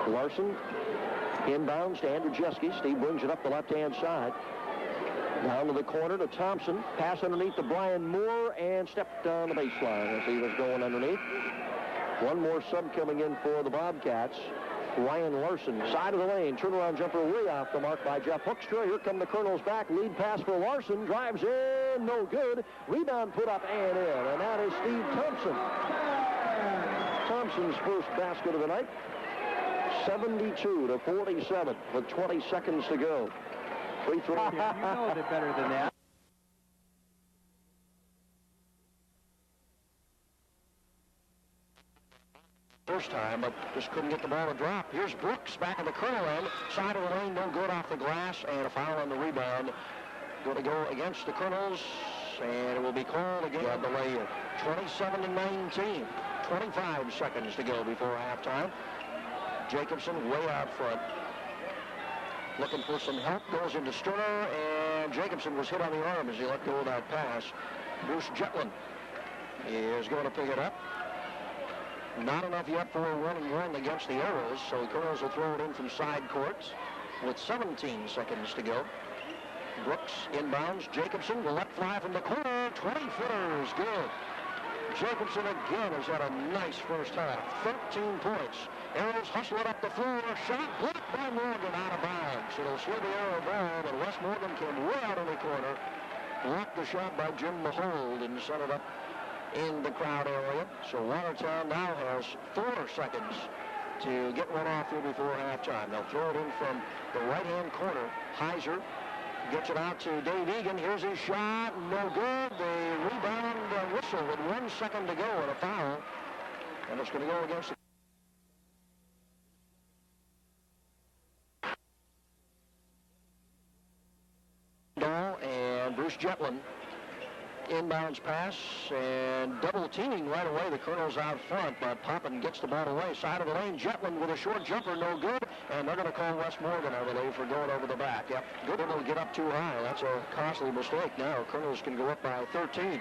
Larson inbounds to Andrzejewski. Steve brings it up the left-hand side. Down to the corner to Thompson. Pass underneath to Brian Moore and stepped on the baseline as he was going underneath. One more sub coming in for the Bobcats. Ryan Larson, side of the lane, turnaround jumper way off the mark by Jeff Hoekstra. Here come the Colonels back. Lead pass for Larson. Drives in, no good. Rebound put up and in, and that is Steve Thompson. Thompson's first basket of the night. 72-47 with 20 seconds to go. Free throw. You know they're better than that. First time, but just couldn't get the ball to drop. Here's Brooks back at the Colonel end. Side of the lane, no good off the glass, and a foul on the rebound. Going to go against the Colonels, and it will be called again. The lay-in. 27-19. 25 seconds to go before halftime. Jacobson way out front. Looking for some help. Goes into Sterner, and Jacobson was hit on the arm as he let go of that pass. Bruce Jetlin is going to pick it up. Not enough yet for a 1-and-1 against the Arrows, so the Colonels will throw it in from side courts with 17 seconds to go. Brooks inbounds. Jacobson will let fly from the corner. 20-footers, good. Jacobson again has had a nice first half. 13 points. Arrows hustle it up the floor. Shot blocked by Morgan out of bounds. It'll swing the Arrow ball, but Wes Morgan came way out in the corner. Blocked the shot by Jim Mahold and set it up in the crowd area. So Watertown now has 4 seconds to get one off here before halftime. They'll throw it in from the right-hand corner. Heiser gets it out to Dave Egan. Here's his shot. No good. The rebound whistle with 1 second to go and a foul. And it's going to go against the and Bruce Jetlin. Inbounds pass and double teaming right away. The Colonels out front, but Poppin gets the ball away. Side of the lane, Jetlin with a short jumper, no good. And they're going to call Wes Morgan, I believe, for going over the back. Yep, good one to get up too high. That's a costly mistake now. Colonels can go up by 13.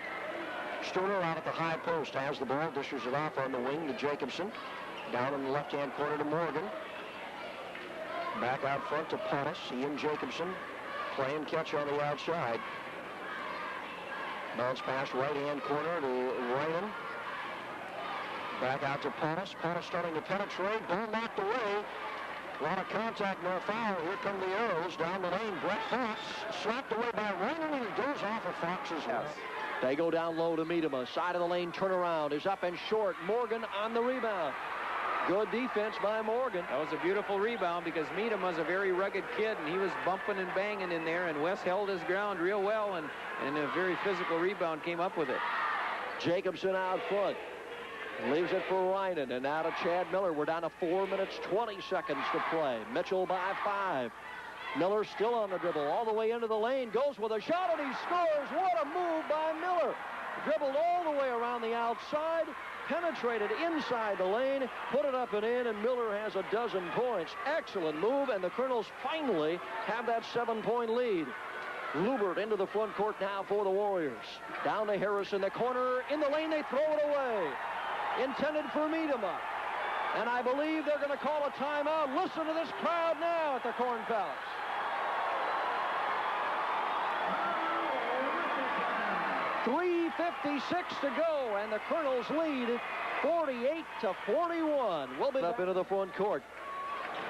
Sterner out at the high post has the ball, dishes it off on the wing to Jacobson. Down in the left-hand corner to Morgan. Back out front to Pottis. He and Jacobson playing catch on the outside. Bounce pass right-hand corner to Ryan. Back out to Pottis. Pottis starting to penetrate. Ball knocked away. A lot of contact, no foul. Here come the Arrows down the lane. Brett Fox slapped away by Ryan, and he goes off of Fox's head. They go down low to Miedema. Side of the lane turnaround is up and short. Morgan on the rebound. Good defense by Morgan. That was a beautiful rebound because Miedema's a very rugged kid, and he was bumping and banging in there, and Wes held his ground real well, and a very physical rebound came up with it. Jacobson out front. Leaves it for Rynan, and now to Chad Miller. We're down to 4 minutes, 20 seconds to play. Mitchell by 5. Miller still on the dribble, all the way into the lane, goes with a shot, and he scores. What a move by Miller. Dribbled all the way around the outside, penetrated inside the lane, put it up and in, and Miller has a dozen points. Excellent move, and the Colonels finally have that 7-point lead. Lubert into the front court now for the Warriors. Down to Harris in the corner. In the lane, they throw it away. Intended for Miedema. And I believe they're going to call a timeout. Listen to this crowd now at the Corn Palace. .356 to go, and the Colonels lead 48-41. We'll be up into the front court.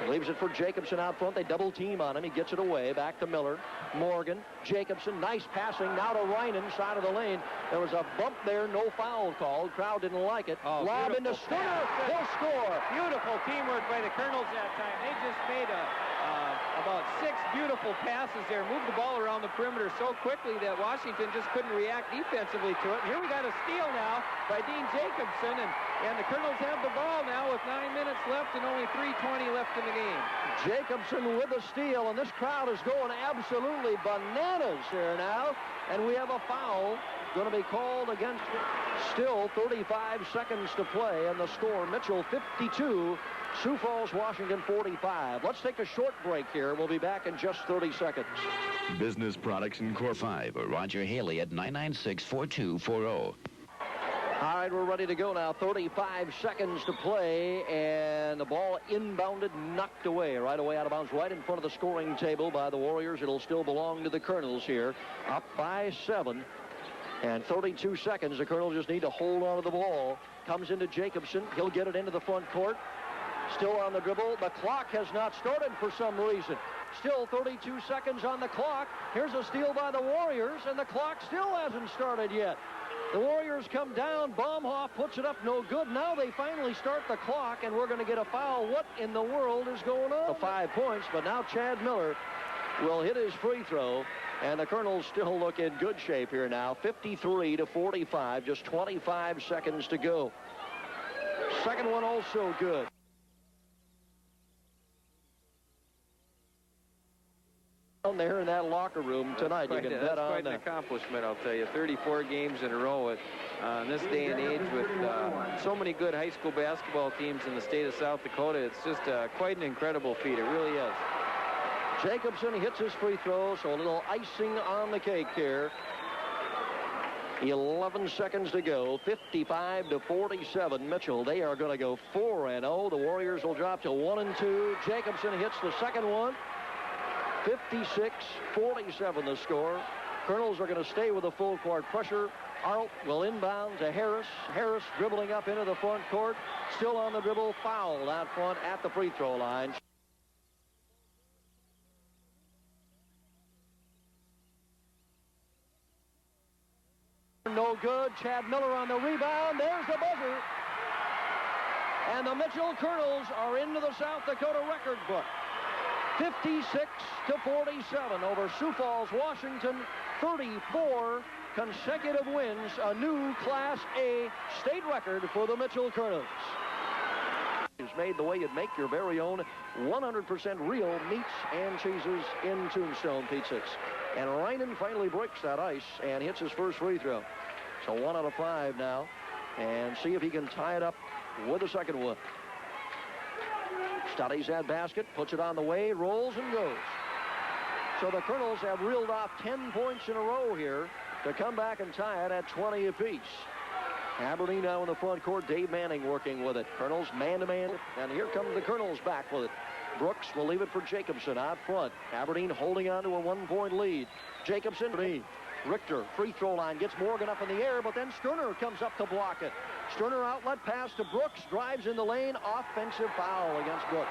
Leaves it for Jacobson out front. They double team on him. He gets it away. Back to Miller. Morgan. Jacobson. Nice passing. Now to Rynan, side of the lane. There was a bump there. No foul called. Crowd didn't like it. Lob into Sterner. He'll score. Beautiful teamwork by the Colonels that time. They just made about 6 beautiful passes there. Moved the ball around the perimeter so quickly that Washington just couldn't react defensively to it. And here we got a steal now by Dean Jacobson. And the Colonels have the ball now with 9 minutes left and only 3:20 left in the game. Jacobson with the steal, and this crowd is going absolutely bananas here now. And we have a foul going to be called against. Still 35 seconds to play, and the score, Mitchell 52, Sioux Falls, Washington 45. Let's take a short break here. We'll be back in just 30 seconds. Business Products Incorporated. 5, Roger Haley at 996-4240. All right, we're ready to go now. 35 seconds to play, and the ball inbounded, knocked away, right away out of bounds, right in front of the scoring table by the Warriors. It'll still belong to the Colonels here, up by 7. And 32 seconds, the Colonels just need to hold on to the ball. Comes into Jacobson. He'll get it into the front court. Still on the dribble. The clock has not started for some reason. Still 32 seconds on the clock. Here's a steal by the Warriors, and the clock still hasn't started yet. The Warriors come down. Baumhoff puts it up, no good. Now they finally start the clock, and we're going to get a foul. What in the world is going on? 5 points, but now Chad Miller will hit his free throw, and the Colonels still look in good shape here now. 53-45, just 25 seconds to go. Second one also good. Down there in that locker room tonight, you can bet on that. That's quite an accomplishment, I'll tell you. 34 games in a row in this day and age with so many good high school basketball teams in the state of South Dakota. It's just quite an incredible feat. It really is. Jacobson hits his free throw, so a little icing on the cake here. 11 seconds to go. 55-47. Mitchell, they are going to go 4-0. The Warriors will drop to 1-2. Jacobson hits the second one. 56-47 the score. Colonels are going to stay with the full court pressure. Arlt will inbound to Harris. Harris dribbling up into the front court. Still on the dribble. Fouled out front at the free throw line. No good. Chad Miller on the rebound. There's the buzzer. And the Mitchell Colonels are into the South Dakota record book. 56-47 over Sioux Falls, Washington. 34 consecutive wins, a new Class A state record for the Mitchell Colonels. It's made the way you'd make your very own 100% real meats and cheeses in Tombstone Pizzas. And Reinen finally breaks that ice and hits his first free throw. So 1 out of 5 now. And see if he can tie it up with the second one. Studies that basket, puts it on the way, rolls and goes. So the Colonels have reeled off 10 points in a row here to come back and tie it at 20 apiece. Aberdeen now in the front court. Dave Manning working with it. Colonels man-to-man. And here comes the Colonels back with it. Brooks will leave it for Jacobson out front. Aberdeen holding on to a 1-point lead. Jacobson. Richter, free throw line, gets Morgan up in the air, but then Sterner comes up to block it. Sterner outlet pass to Brooks, drives in the lane, offensive foul against Brooks.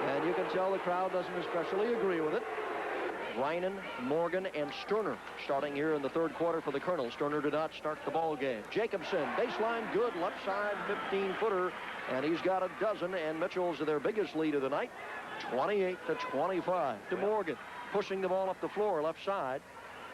And you can tell the crowd doesn't especially agree with it. Reinen, Morgan, and Sterner starting here in the third quarter for the Colonels. Sterner did not start the ball game. Jacobson, baseline, good, left side, 15-footer, and he's got a dozen, and Mitchell's their biggest lead of the night, 28-25 to Morgan. Pushing the ball up the floor, left side.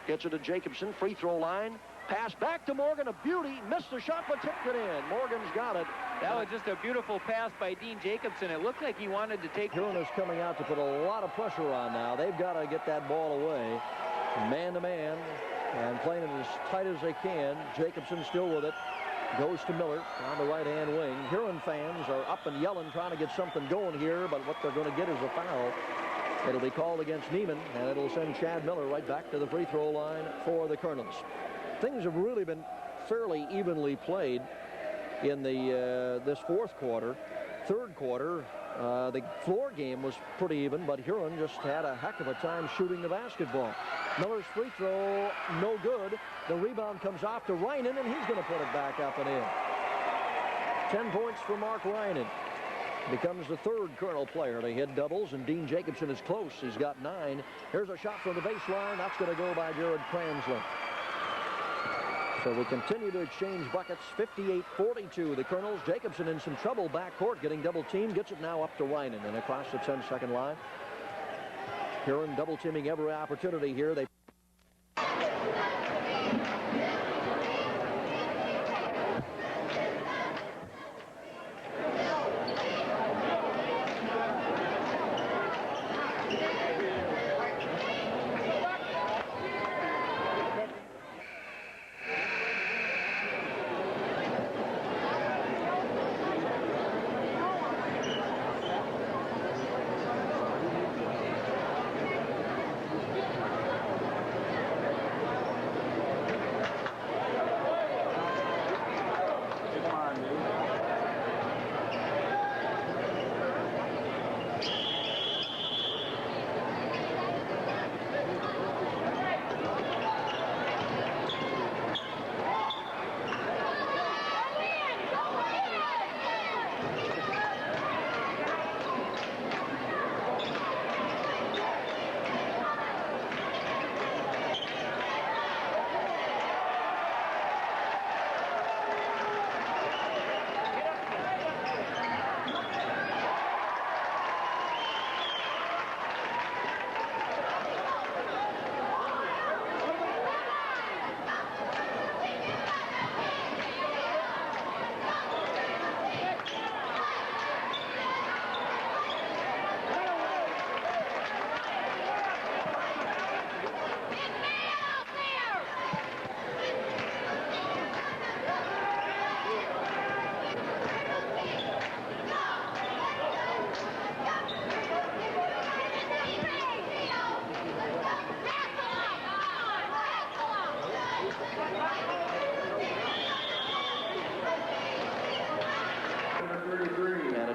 Gets it to Jacobson, free throw line. Pass back to Morgan, a beauty. Missed the shot, but tipped it in. Morgan's got it. That was just a beautiful pass by Dean Jacobson. It looked like he wanted to take... Huron is coming out to put a lot of pressure on now. They've got to get that ball away. Man-to-man, and playing it as tight as they can. Jacobson still with it. Goes to Miller on the right-hand wing. Huron fans are up and yelling, trying to get something going here, but what they're going to get is a foul. It'll be called against Neiman, and it'll send Chad Miller right back to the free throw line for the Colonels. Things have really been fairly evenly played in the this fourth quarter. Third quarter, the floor game was pretty even, but Huron just had a heck of a time shooting the basketball. Miller's free throw, no good. The rebound comes off to Reinen, and he's going to put it back up and in. 10 points for Mark Reinen. Becomes the third Colonel player to hit doubles, and Dean Jacobson is close. He's got 9. Here's a shot from the baseline. That's going to go by Jared Kranzler. So we continue to exchange buckets. 58-42, the Colonels. Jacobson in some trouble backcourt, getting double teamed. Gets it now up to Reinen and across the 10-second line. Huron double teaming every opportunity here. They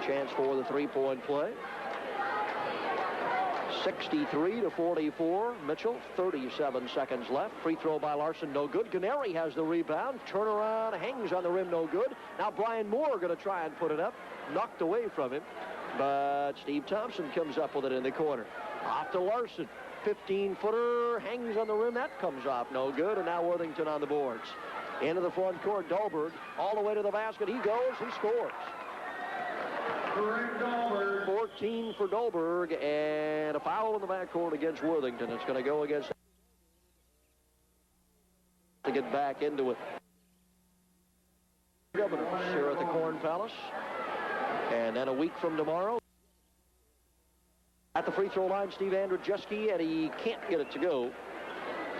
chance for the three-point play. 63-44. Mitchell, 37 seconds left. Free throw by Larson, no good. Canary has the rebound. Turnaround, hangs on the rim, no good. Now Brian Moore going to try and put it up. Knocked away from him. But Steve Thompson comes up with it in the corner. Off to Larson. 15-footer, hangs on the rim. That comes off, no good. And now Worthington on the boards. Into the front court, Dahlberg all the way to the basket. He goes and scores. 14 for Dahlberg, and a foul in the backcourt against Worthington. It's going to go against to get back into it. Governors here at the Corn Palace. And then a week from tomorrow, at the free throw line, Steve Andrzejewski, and he can't get it to go.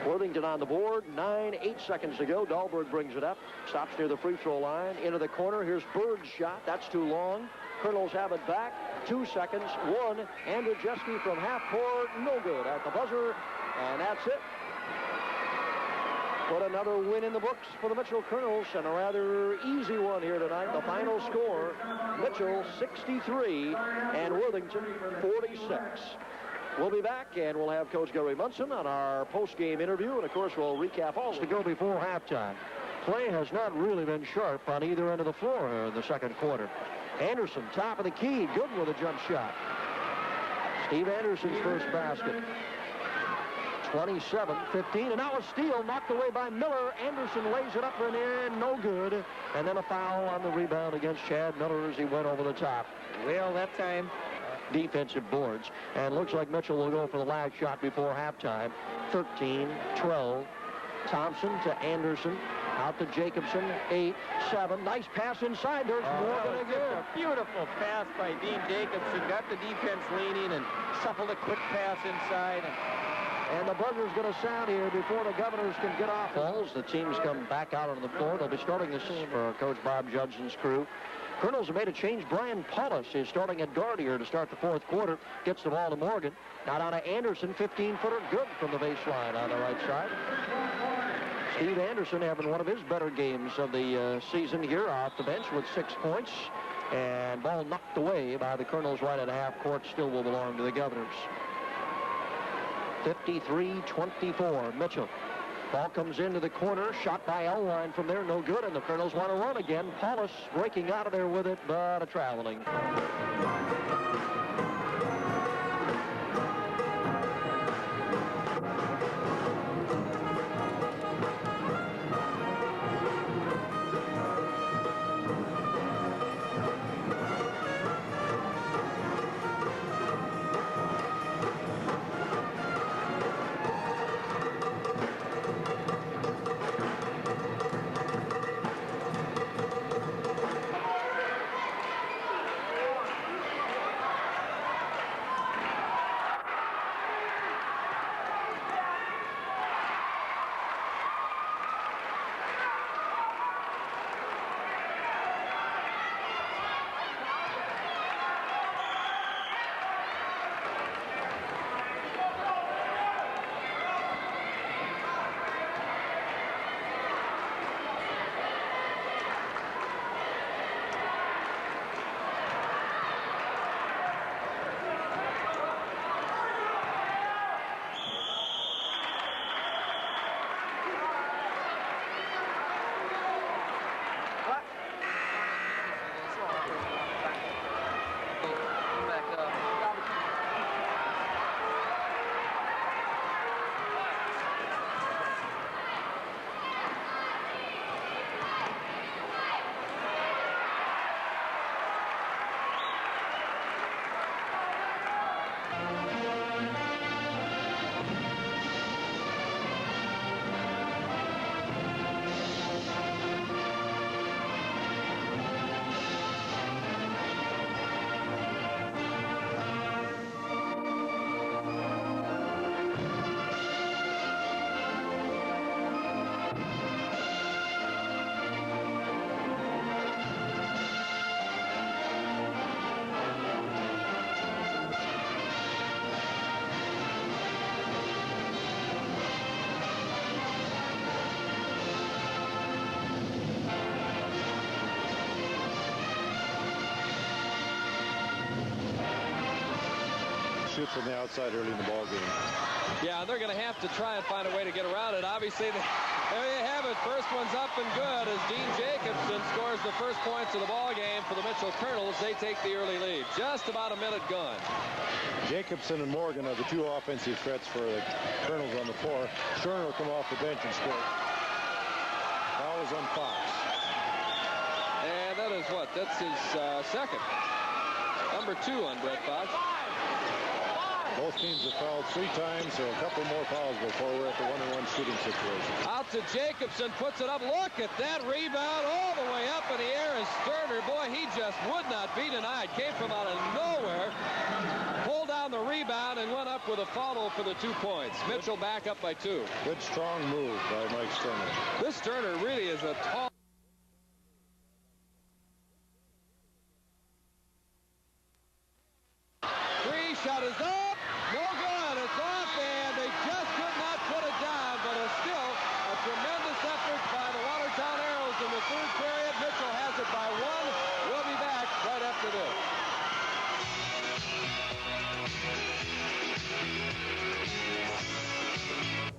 Worthington on the board, 8 seconds to go. Dahlberg brings it up, stops near the free throw line, into the corner. Here's Bird's shot. That's too long. Colonels have it back. 2 seconds. 1. Andrzejewski from half court. No good at the buzzer. And that's it. Put another win in the books for the Mitchell Colonels, and a rather easy one here tonight. The final score, Mitchell 63 and Worthington 46. We'll be back, and we'll have Coach Gary Munson on our post-game interview, and of course we'll recap all to go before halftime. Play has not really been sharp on either end of the floor here in the second quarter. Anderson, top of the key, good with a jump shot. Steve Anderson's first basket. 27-15, and now a steal knocked away by Miller. Anderson lays it up and in, no good. And then a foul on the rebound against Chad Miller as he went over the top. Well, that time, defensive boards. And looks like Mitchell will go for the last shot before halftime. 13-12. Thompson to Anderson. Out to Jacobson. 8-7. Nice pass inside. There's more than a good. A beautiful pass by Dean Jacobson. Got the defense leaning and shuffled a quick pass inside. And the buzzer's going to sound here before the Governors can get off. Balls. The teams come back out on the floor. They'll be starting this for Coach Bob Judson's crew. Colonels have made a change. Brian Paulus is starting at guard here to start the fourth quarter. Gets the ball to Morgan. Now down to Anderson. 15-footer. Good from the baseline on the right side. Steve Anderson having one of his better games of the season here off the bench with 6 points. And ball knocked away by the Colonels right at half court. Still will belong to the Governors. 53-24. Mitchell. Ball comes into the corner. Shot by Elwine from there. No good. And the Colonels want to run again. Paulus breaking out of there with it, but a traveling. shoot from the outside early in the ball game. Yeah, they're going to have to try and find a way to get around it. Obviously, there you have it. First one's up and good as Dean Jacobson scores the first points of the ball game for the Mitchell Colonels. They take the early lead. Just about a minute gone. Jacobson and Morgan are the two offensive threats for the Colonels on the floor. Scherner will come off the bench and score. Foul is on Fox. And that is what? That's his second. Number 2 on Brett Fox. Both teams have fouled 3 times, so a couple more fouls before we're at the 1-on-1 shooting situation. Out to Jacobson, puts it up. Look at that rebound all the way up in the air as Sterner. Boy, he just would not be denied. Came from out of nowhere. Pulled down the rebound and went up with a follow for the 2 points. Mitchell back up by 2. Good strong move by Mike Sterner. This Sterner really is a tall. Shot is up. No good. It's off, and they just could not put it down, but it's still a tremendous effort by the Watertown Arrows in the third period. Mitchell has it by 1. We'll be back right after this.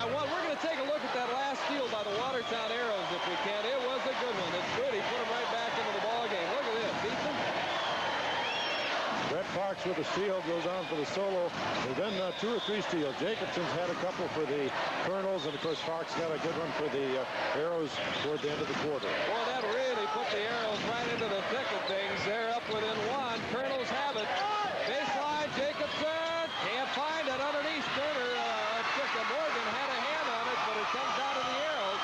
We're going to take a look at that last steal by the Watertown Arrows if we can. It was a good one. It's good. He put him right back into the ball game. Look at this. Beats him. Brett Fox with a steal goes on for the solo. There's been 2 or 3 steals. Jacobson's had a couple for the Colonels, and of course Fox got a good one for the Arrows toward the end of the quarter. Boy, that really put the Arrows right into the thick of things. They're up within 1. Colonels have it. Baseline, Jacobson can't find it underneath. Sterner. Morgan had a hand on it, but it comes out of the Arrows.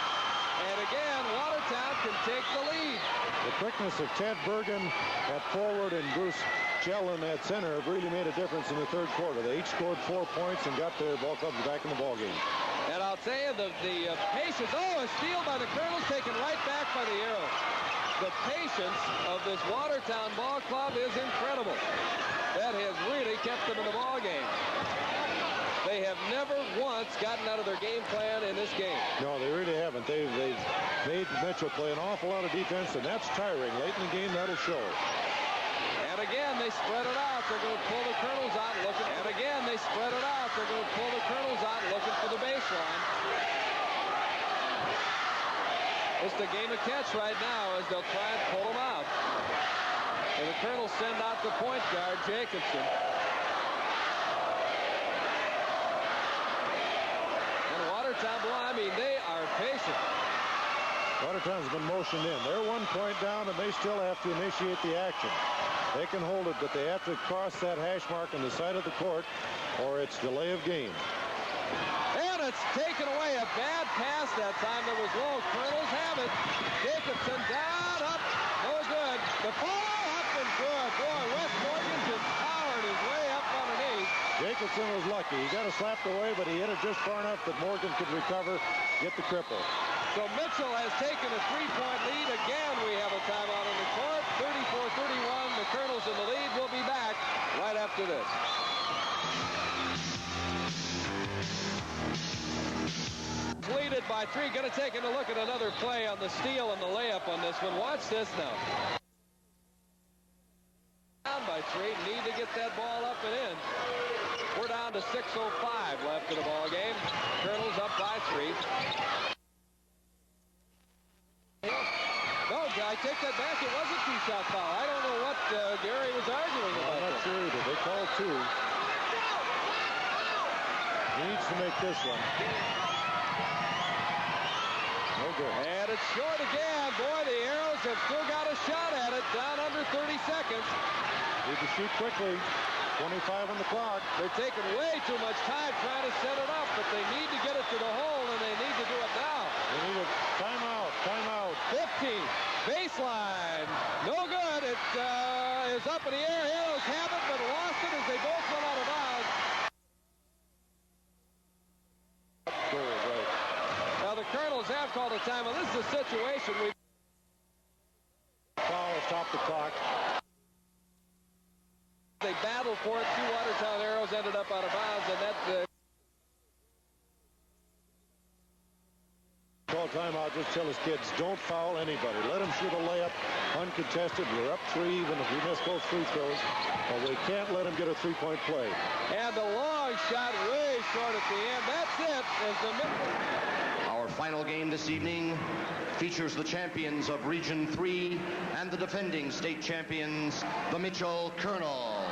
And again, Watertown can take the lead. The quickness of Ted Bergen at forward and Bruce Chellen at center have really made a difference in the third quarter. They each scored 4 points and got their ball clubs back in the ball game. And I'll tell you, the patience. Oh, a steal by the Colonels taken right back by the Arrows. The patience of this Watertown ball club is incredible. That has really kept them in the ball game. They have never once gotten out of their game plan in this game. No, they really haven't. They've made Mitchell play an awful lot of defense, and that's tiring. Late in the game, that'll show. And again, they spread it out. They're going to pull the Colonels out looking. And again, they spread it out. They're going to pull the Colonels out looking for the baseline. It's the game of catch right now as they'll try and pull them out. And the Colonels send out the point guard, Jacobson. Watertown, boy, I mean, they are patient. Watertown's been motioned in. They're 1 point down, and they still have to initiate the action. They can hold it, but they have to cross that hash mark on the side of the court, or it's delay of game. And it's taken away. A bad pass that time. That was low. Colonels have it. Jacobson down, up, no good. The ball up and good. Boy, Wes Morgan just powered his way up underneath. Jacobson was lucky. He got it slapped away, but he hit it just far enough that Morgan could recover, get the cripple. So Mitchell has taken a 3-point lead. Again, we have a timeout on the court. 34-31. The Colonels in the lead. We'll be back right after this. Leaded by 3. Going to take a look at another play on the steal and the layup on this one. Watch this now. Down by 3. Need to get that ball up and in. We're down to 6:05 left in the ball game. Colonels up by 3. No, I take that back. It was a 2-shot foul. I don't know what Gary was arguing about. I'm not sure either. They called 2. He needs to make this one. No good. And it's short again. Boy, the Arrows have still got a shot at it. Down under 30 seconds. Need to shoot quickly. 25 on the clock. They're taking way too much time trying to set it up, but they need to get it to the hole, and they need to do it now. They need a timeout. Timeout. 15. Baseline. No good. It is up in the air. Arrows have it, but lost it as they both went out of bounds. Right. Now the Colonels have called a timeout. This is a situation we. Foul has stopped the clock. They battled for it. 2 Watertown Arrows ended up out of bounds, and that. Call timeout. Just tell his kids, don't foul anybody. Let them shoot a layup uncontested. We're up 3 even if we miss both free throws. But we can't let him get a three-point play. And the long shot way short at the end. That's it. As the Our final game this evening features the champions of Region 3 and the defending state champions, the Mitchell Colonels.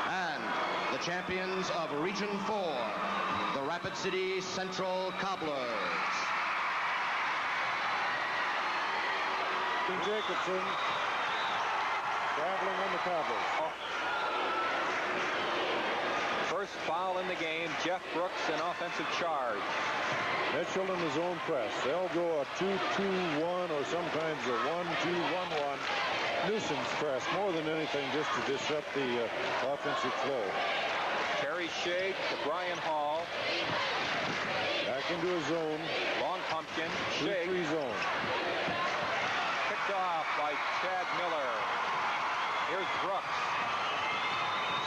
And the champions of Region 4, the Rapid City Central Cobblers. Jacobson traveling on the Cobblers. First foul in the game. Jeff Brooks, an offensive charge. Mitchell in the zone press. They'll go a 2-2-1 or sometimes a 1-2-1-1 nuisance press more than anything just to disrupt the offensive flow. Terry Shade to Brian Hall. Back into a zone. Long pumpkin. 2-3 zone. Picked off by Chad Miller. Here's Brooks.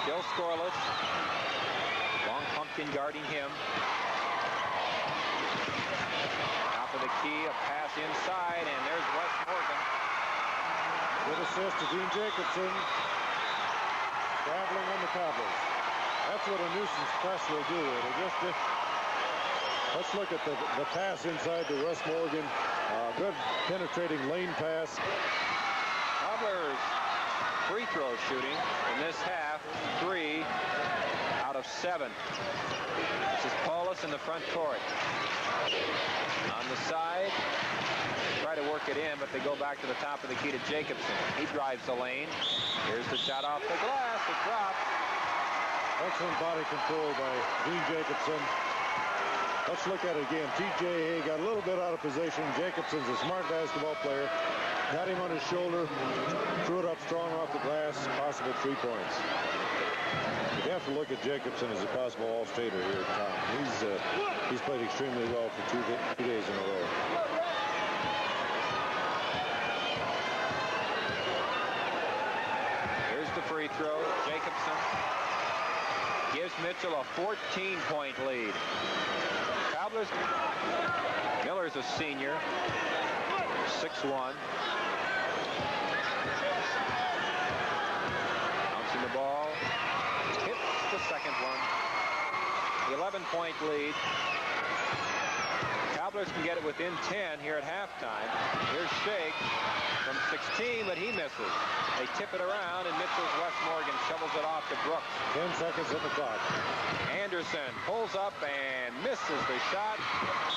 Still scoreless. Long pumpkin guarding him. Top of the key, a pass inside, and there's Wes Morgan. Good assist to Dean Jacobson. Traveling on the Cobblers. That's what a nuisance press will do. It'll just... Let's look at the pass inside to Wes Morgan. Good penetrating lane pass. Cobblers free throw shooting in this half, 3 out of 7. This is Paulus in the front court. On the side, try to work it in, but they go back to the top of the key to Jacobson. He drives the lane. Here's the shot off the glass. It drops. Excellent body control by Dean Jacobson. Let's look at it again. TJ got a little bit out of position. Jacobson's a smart basketball player. Got him on his shoulder, threw it up strong off the glass, possible 3 points. You have to look at Jacobson as a possible all-stater here, Tom. He's played extremely well for 2 days in a row. Here's the free throw. Jacobson gives Mitchell a 14-point lead. Cobblers. Miller's a senior, 6'1". Bouncing the ball. Hits the second one. The 11-point lead. Cobblers can get it within 10 here at halftime. Here's Shake from 16, but he misses. They tip it around, and Mitchell's Wes Morgan shovels it off to Brooks. 10 seconds on the clock. Anderson pulls up and misses the shot.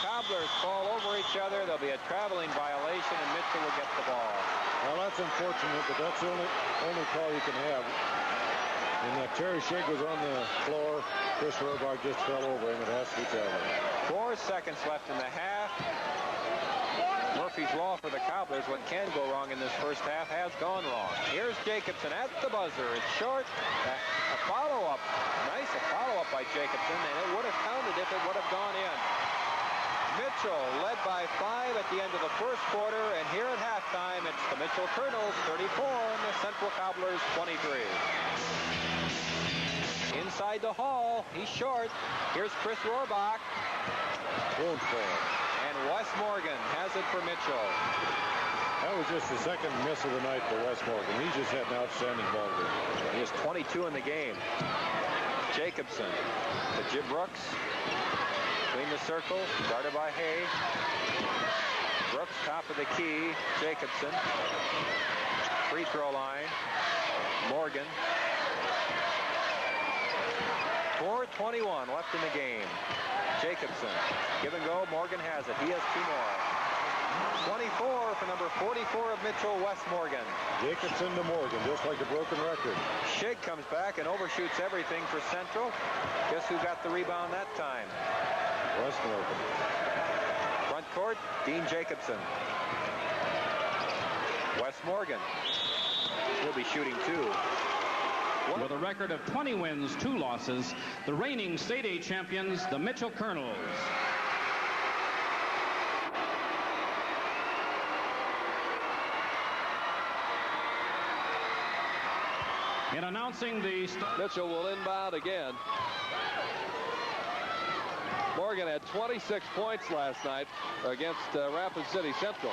Cobblers fall over each other. There'll be a traveling violation, and Mitchell will get the ball. Well, that's unfortunate, but that's the only call you can have. And Terry Shake was on the floor. Chris Rohrbach just fell over him. It has to be traveling. 4 seconds left in the half. Murphy's Law for the Cobblers. What can go wrong in this first half has gone wrong. Here's Jacobson at the buzzer. It's short. A follow-up. Nice, a follow-up by Jacobson, and it would have counted if it would have gone in. Mitchell led by 5 at the end of the first quarter, and here at halftime, it's the Mitchell Colonels 34 and the Central Cobblers 23. Inside the Hall, he's short. Here's Chris Rohrbach. Won't fall. And Wes Morgan has it for Mitchell. That was just the second miss of the night for Wes Morgan. He just had an outstanding ball game. He has 22 in the game. Jacobson to Jim Brooks. Between the circle, guarded by Hay. Brooks, top of the key. Jacobson. Free throw line. Morgan. 4:21 left in the game. Jacobson, give and go. Morgan has it. He has 2 more. 24 for number 44 of Mitchell, Wes Morgan. Jacobson to Morgan, just like a broken record. Shig comes back and overshoots everything for Central. Guess who got the rebound that time? Wes Morgan. Front court, Dean Jacobson. Wes Morgan. He'll be shooting 2. With a record of 20 wins, 2 losses, the reigning State A champions, the Mitchell Colonels. In announcing the... Mitchell will inbound again. Morgan Morgan had 26 points last night against Rapid City Central.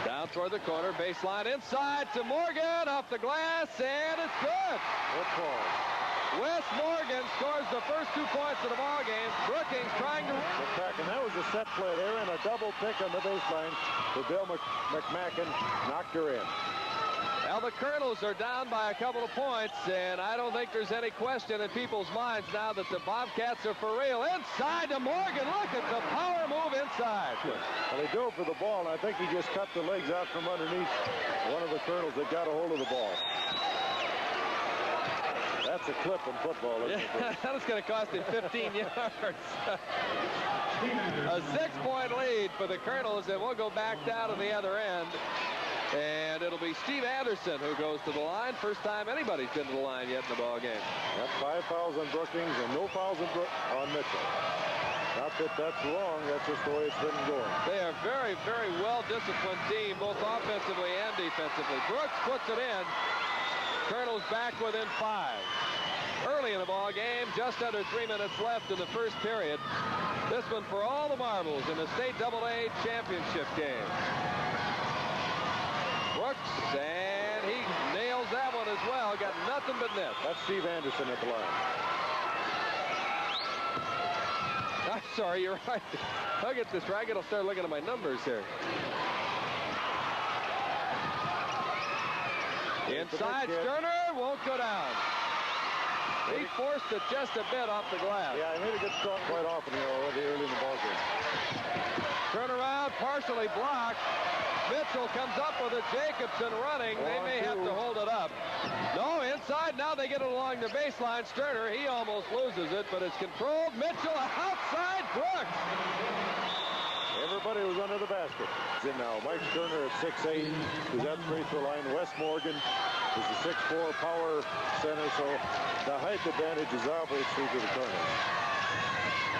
Down toward the corner, baseline inside to Morgan, off the glass, and it's good. Good call. Wes Morgan scores the first 2 points of the ball game. Brookings trying to... And that was a set play. They ran a double pick on the baseline. For Bill McMacken knocked her in. Well, the Colonels are down by a couple of points, and I don't think there's any question in people's minds now that the Bobcats are for real. Inside to Morgan. Look at the power move inside. Well, he dove for the ball, and I think he just cut the legs out from underneath one of the Colonels that got a hold of the ball. That's a clip in football, isn't it? That is going to cost him 15 yards. A 6-point lead for the Colonels, and we'll go back down to the other end. And it'll be Steve Anderson who goes to the line. First time anybody's been to the line yet in the ball game. That's 5 fouls on Brookings and no fouls on Mitchell. Not that that's wrong, that's just the way it's been going. They are a very, very well-disciplined team, both offensively and defensively. Brooks puts it in. Colonels back within 5. Early in the ball game, just under 3 minutes left in the first period. This one for all the marbles in the state AA championship game. Brooks, and he nails that one as well. Got nothing but net. That's Steve Anderson at the line. I'm sorry, you're right. I'll get this right. I gotta start looking at my numbers here. Inside, Sterner won't go down. He forced it just a bit off the glass. Yeah, he made a good stop quite often here already early in the ball game. Turnaround, partially blocked. Mitchell comes up with it. Jacobson running. They may have to hold it up. No, inside. Now they get it along the baseline. Sterner, he almost loses it, but it's controlled. Mitchell outside. Brooks. Everybody was under the basket. It's in now. Mike Sterner at 6'8", who's at the free throw line. Wes Morgan is the 6'4" power center, so the height advantage is obviously to the Colonels.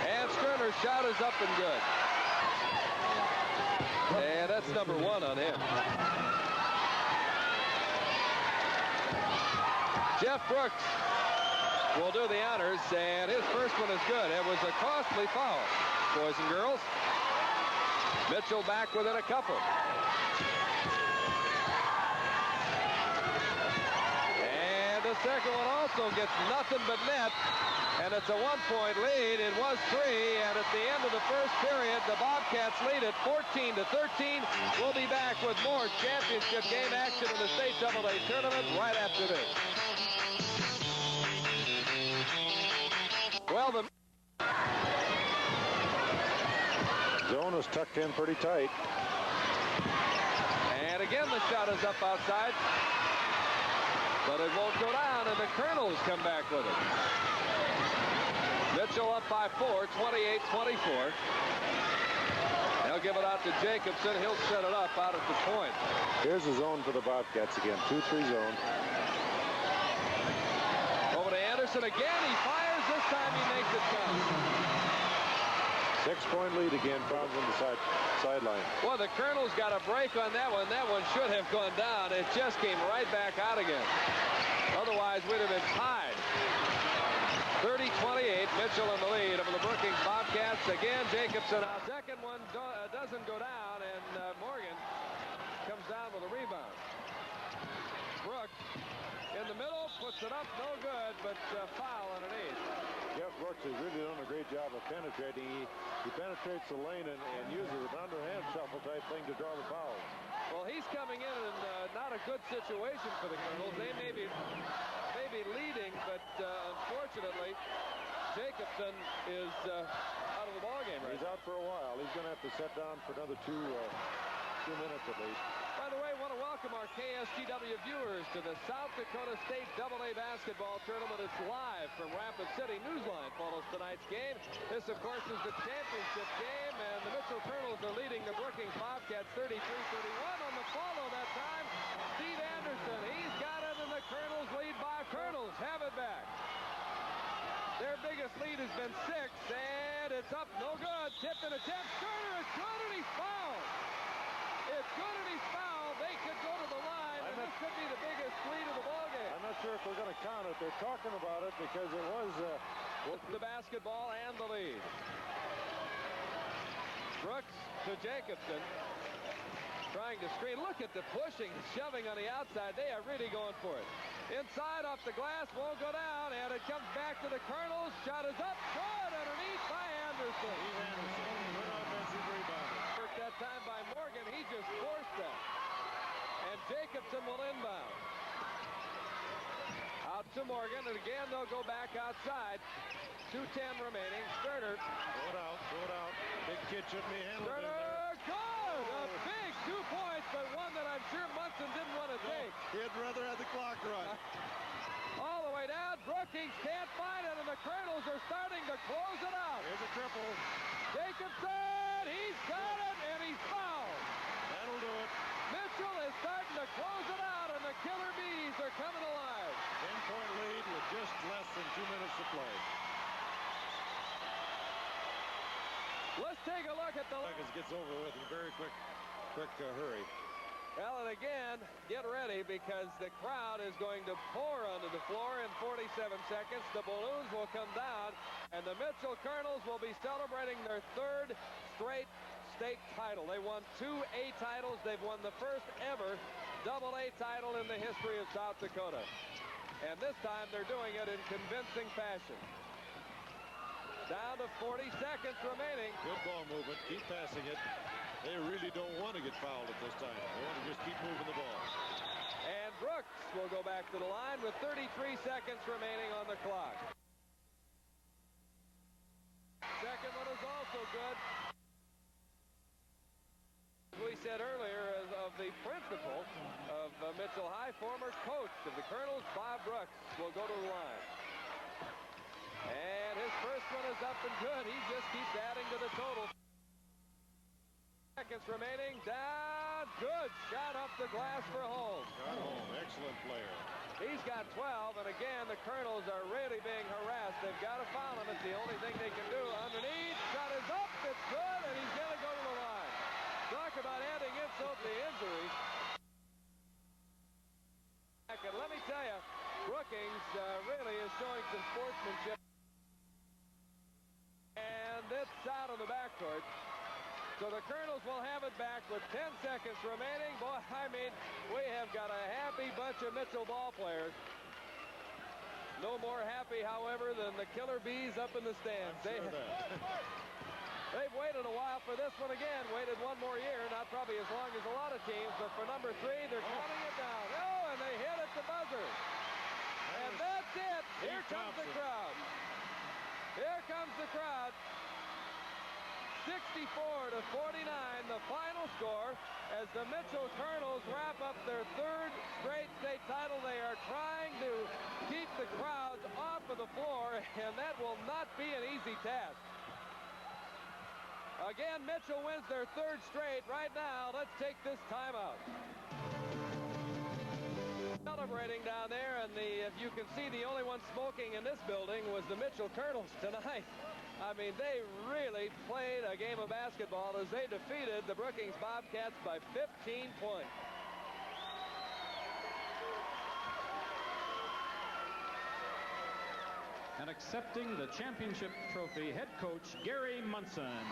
And Sterner's shot is up and good. And that's number 1 on him. Jeff Brooks will do the honors, and his first one is good. It was a costly foul, boys and girls. Mitchell back within a couple. And the second one also gets nothing but net. And it's a 1-point lead. It was 3, and at the end of the first period, the Bobcats lead it 14-13. We'll be back with more championship game action in the state AA tournament right after this. Well, the zone is tucked in pretty tight. And again, the shot is up outside. But it won't go down, and the Colonels come back with it. Mitchell up by 4, 28-24. They'll give it out to Jacobson. He'll set it up out at the point. Here's the zone for the Bobcats again. 2-3 zone. Over to Anderson again. He fires. This time he makes it count. 6-point lead again, from the sideline. Well, the Colonels got a break on that one. That one should have gone down. It just came right back out again. Otherwise, we'd have been tied. 30-28, Mitchell in the lead over the Brookings Bobcats. Again, Jacobson. Second one doesn't go down, and Morgan comes down with a rebound. Brooks in the middle, puts it up, no good, but foul underneath. Jeff Brooks has really done a great job of penetrating. He penetrates the lane and uses an underhand shuffle type thing to draw the fouls. Well, he's coming in not a good situation for the Colonels. They may be leading, but unfortunately, Jacobson is out of the ballgame right now. He's out for a while. He's going to have to sit down for another 2 minutes at least. By the way, I want to welcome our KSTW viewers to the South Dakota State AA basketball tournament. It's live from Rapid City. Newsline follows tonight's game. This, of course, is the championship game, and the Mitchell Colonels are leading the Brookings Bobcats 33-31. On the follow that time, Steve Anderson. He's got it, and the Colonels lead by Colonels. Have it back. Their biggest lead has been 6, and it's up. No good. Tipped and attempt. Sterner is good, and he's fouled. It's good, and he's fouled they could go to the line, and this could be the biggest lead of the ballgame. I'm not sure if we're going to count it. They're talking about it because it was... the basketball and the lead. Brooks to Jacobson. Trying to screen. Look at the pushing and shoving on the outside. They are really going for it. Inside off the glass, won't go down, and it comes back to the Colonels. Shot is up, good underneath by Anderson. Steve Anderson, good offensive rebounder. Worked that time by Morgan. He just forced that. And Jacobson will inbound. Out to Morgan, and again they'll go back outside. 2:10 remaining. Sterner. Throw it out, throw it out. Big kid shouldn't be handled. Sterner, good! A big 2 points, but one that I'm sure Munson didn't want to take. He'd rather have the clock run. All the way down. Brookings can't find it, and the Colonels are starting to close it out. Here's a triple. Jacobson, he's got it, and he's fouled. That'll do it. Mitchell is starting to close it out, and the Killer Bees are coming alive. 10-point lead with just less than 2 minutes to play. Let's take a look at the... Seconds gets over with in very quick hurry. Well, and again, get ready because the crowd is going to pour onto the floor in 47 seconds. The balloons will come down, and the Mitchell Colonels will be celebrating their third straight state title. They won 2 A titles. They've won the first ever double-A title in the history of South Dakota. And this time they're doing it in convincing fashion. Down to 40 seconds remaining. Good ball movement. Keep passing it. They really don't want to get fouled at this time. They want to just keep moving the ball. And Brooks will go back to the line with 33 seconds remaining on the clock. Second one is also good. As we said earlier, of the principal of Mitchell High, former coach of the Colonels, Bob Brooks, will go to the line. And his first one is up and good. He just keeps adding to the total. Seconds remaining. Down. Good shot off the glass for Holmes. Got home. Excellent player. He's got 12, and again, the Colonels are really being harassed. They've got to foul him. It's the only thing they can do. Underneath. Shot is up. It's good, and he's going to go to the line. Talk about adding insult to injury. And let me tell you, Brookings really is showing some sportsmanship. And it's out of the backcourt. So the Colonels will have it back with 10 seconds remaining. Boy, I mean, we have got a happy bunch of Mitchell ball players. No more happy, however, than the Killer Bees up in the stands. They've waited a while for this one again. Waited one more year, not probably as long as a lot of teams, but for number 3, they're counting it down. Oh, and they hit at the buzzer. And that's it. Here comes the crowd. Here comes the crowd. 64-49, the final score as the Mitchell Colonels wrap up their third straight state title. They are trying to keep the crowds off of the floor, and that will not be an easy task. Again, Mitchell wins their third straight. Right now, let's take this timeout. Celebrating down there, and if you can see, the only one smoking in this building was the Mitchell Colonels tonight. I mean, they really played a game of basketball as they defeated the Brookings Bobcats by 15 points. And accepting the championship trophy, head coach Gary Munson.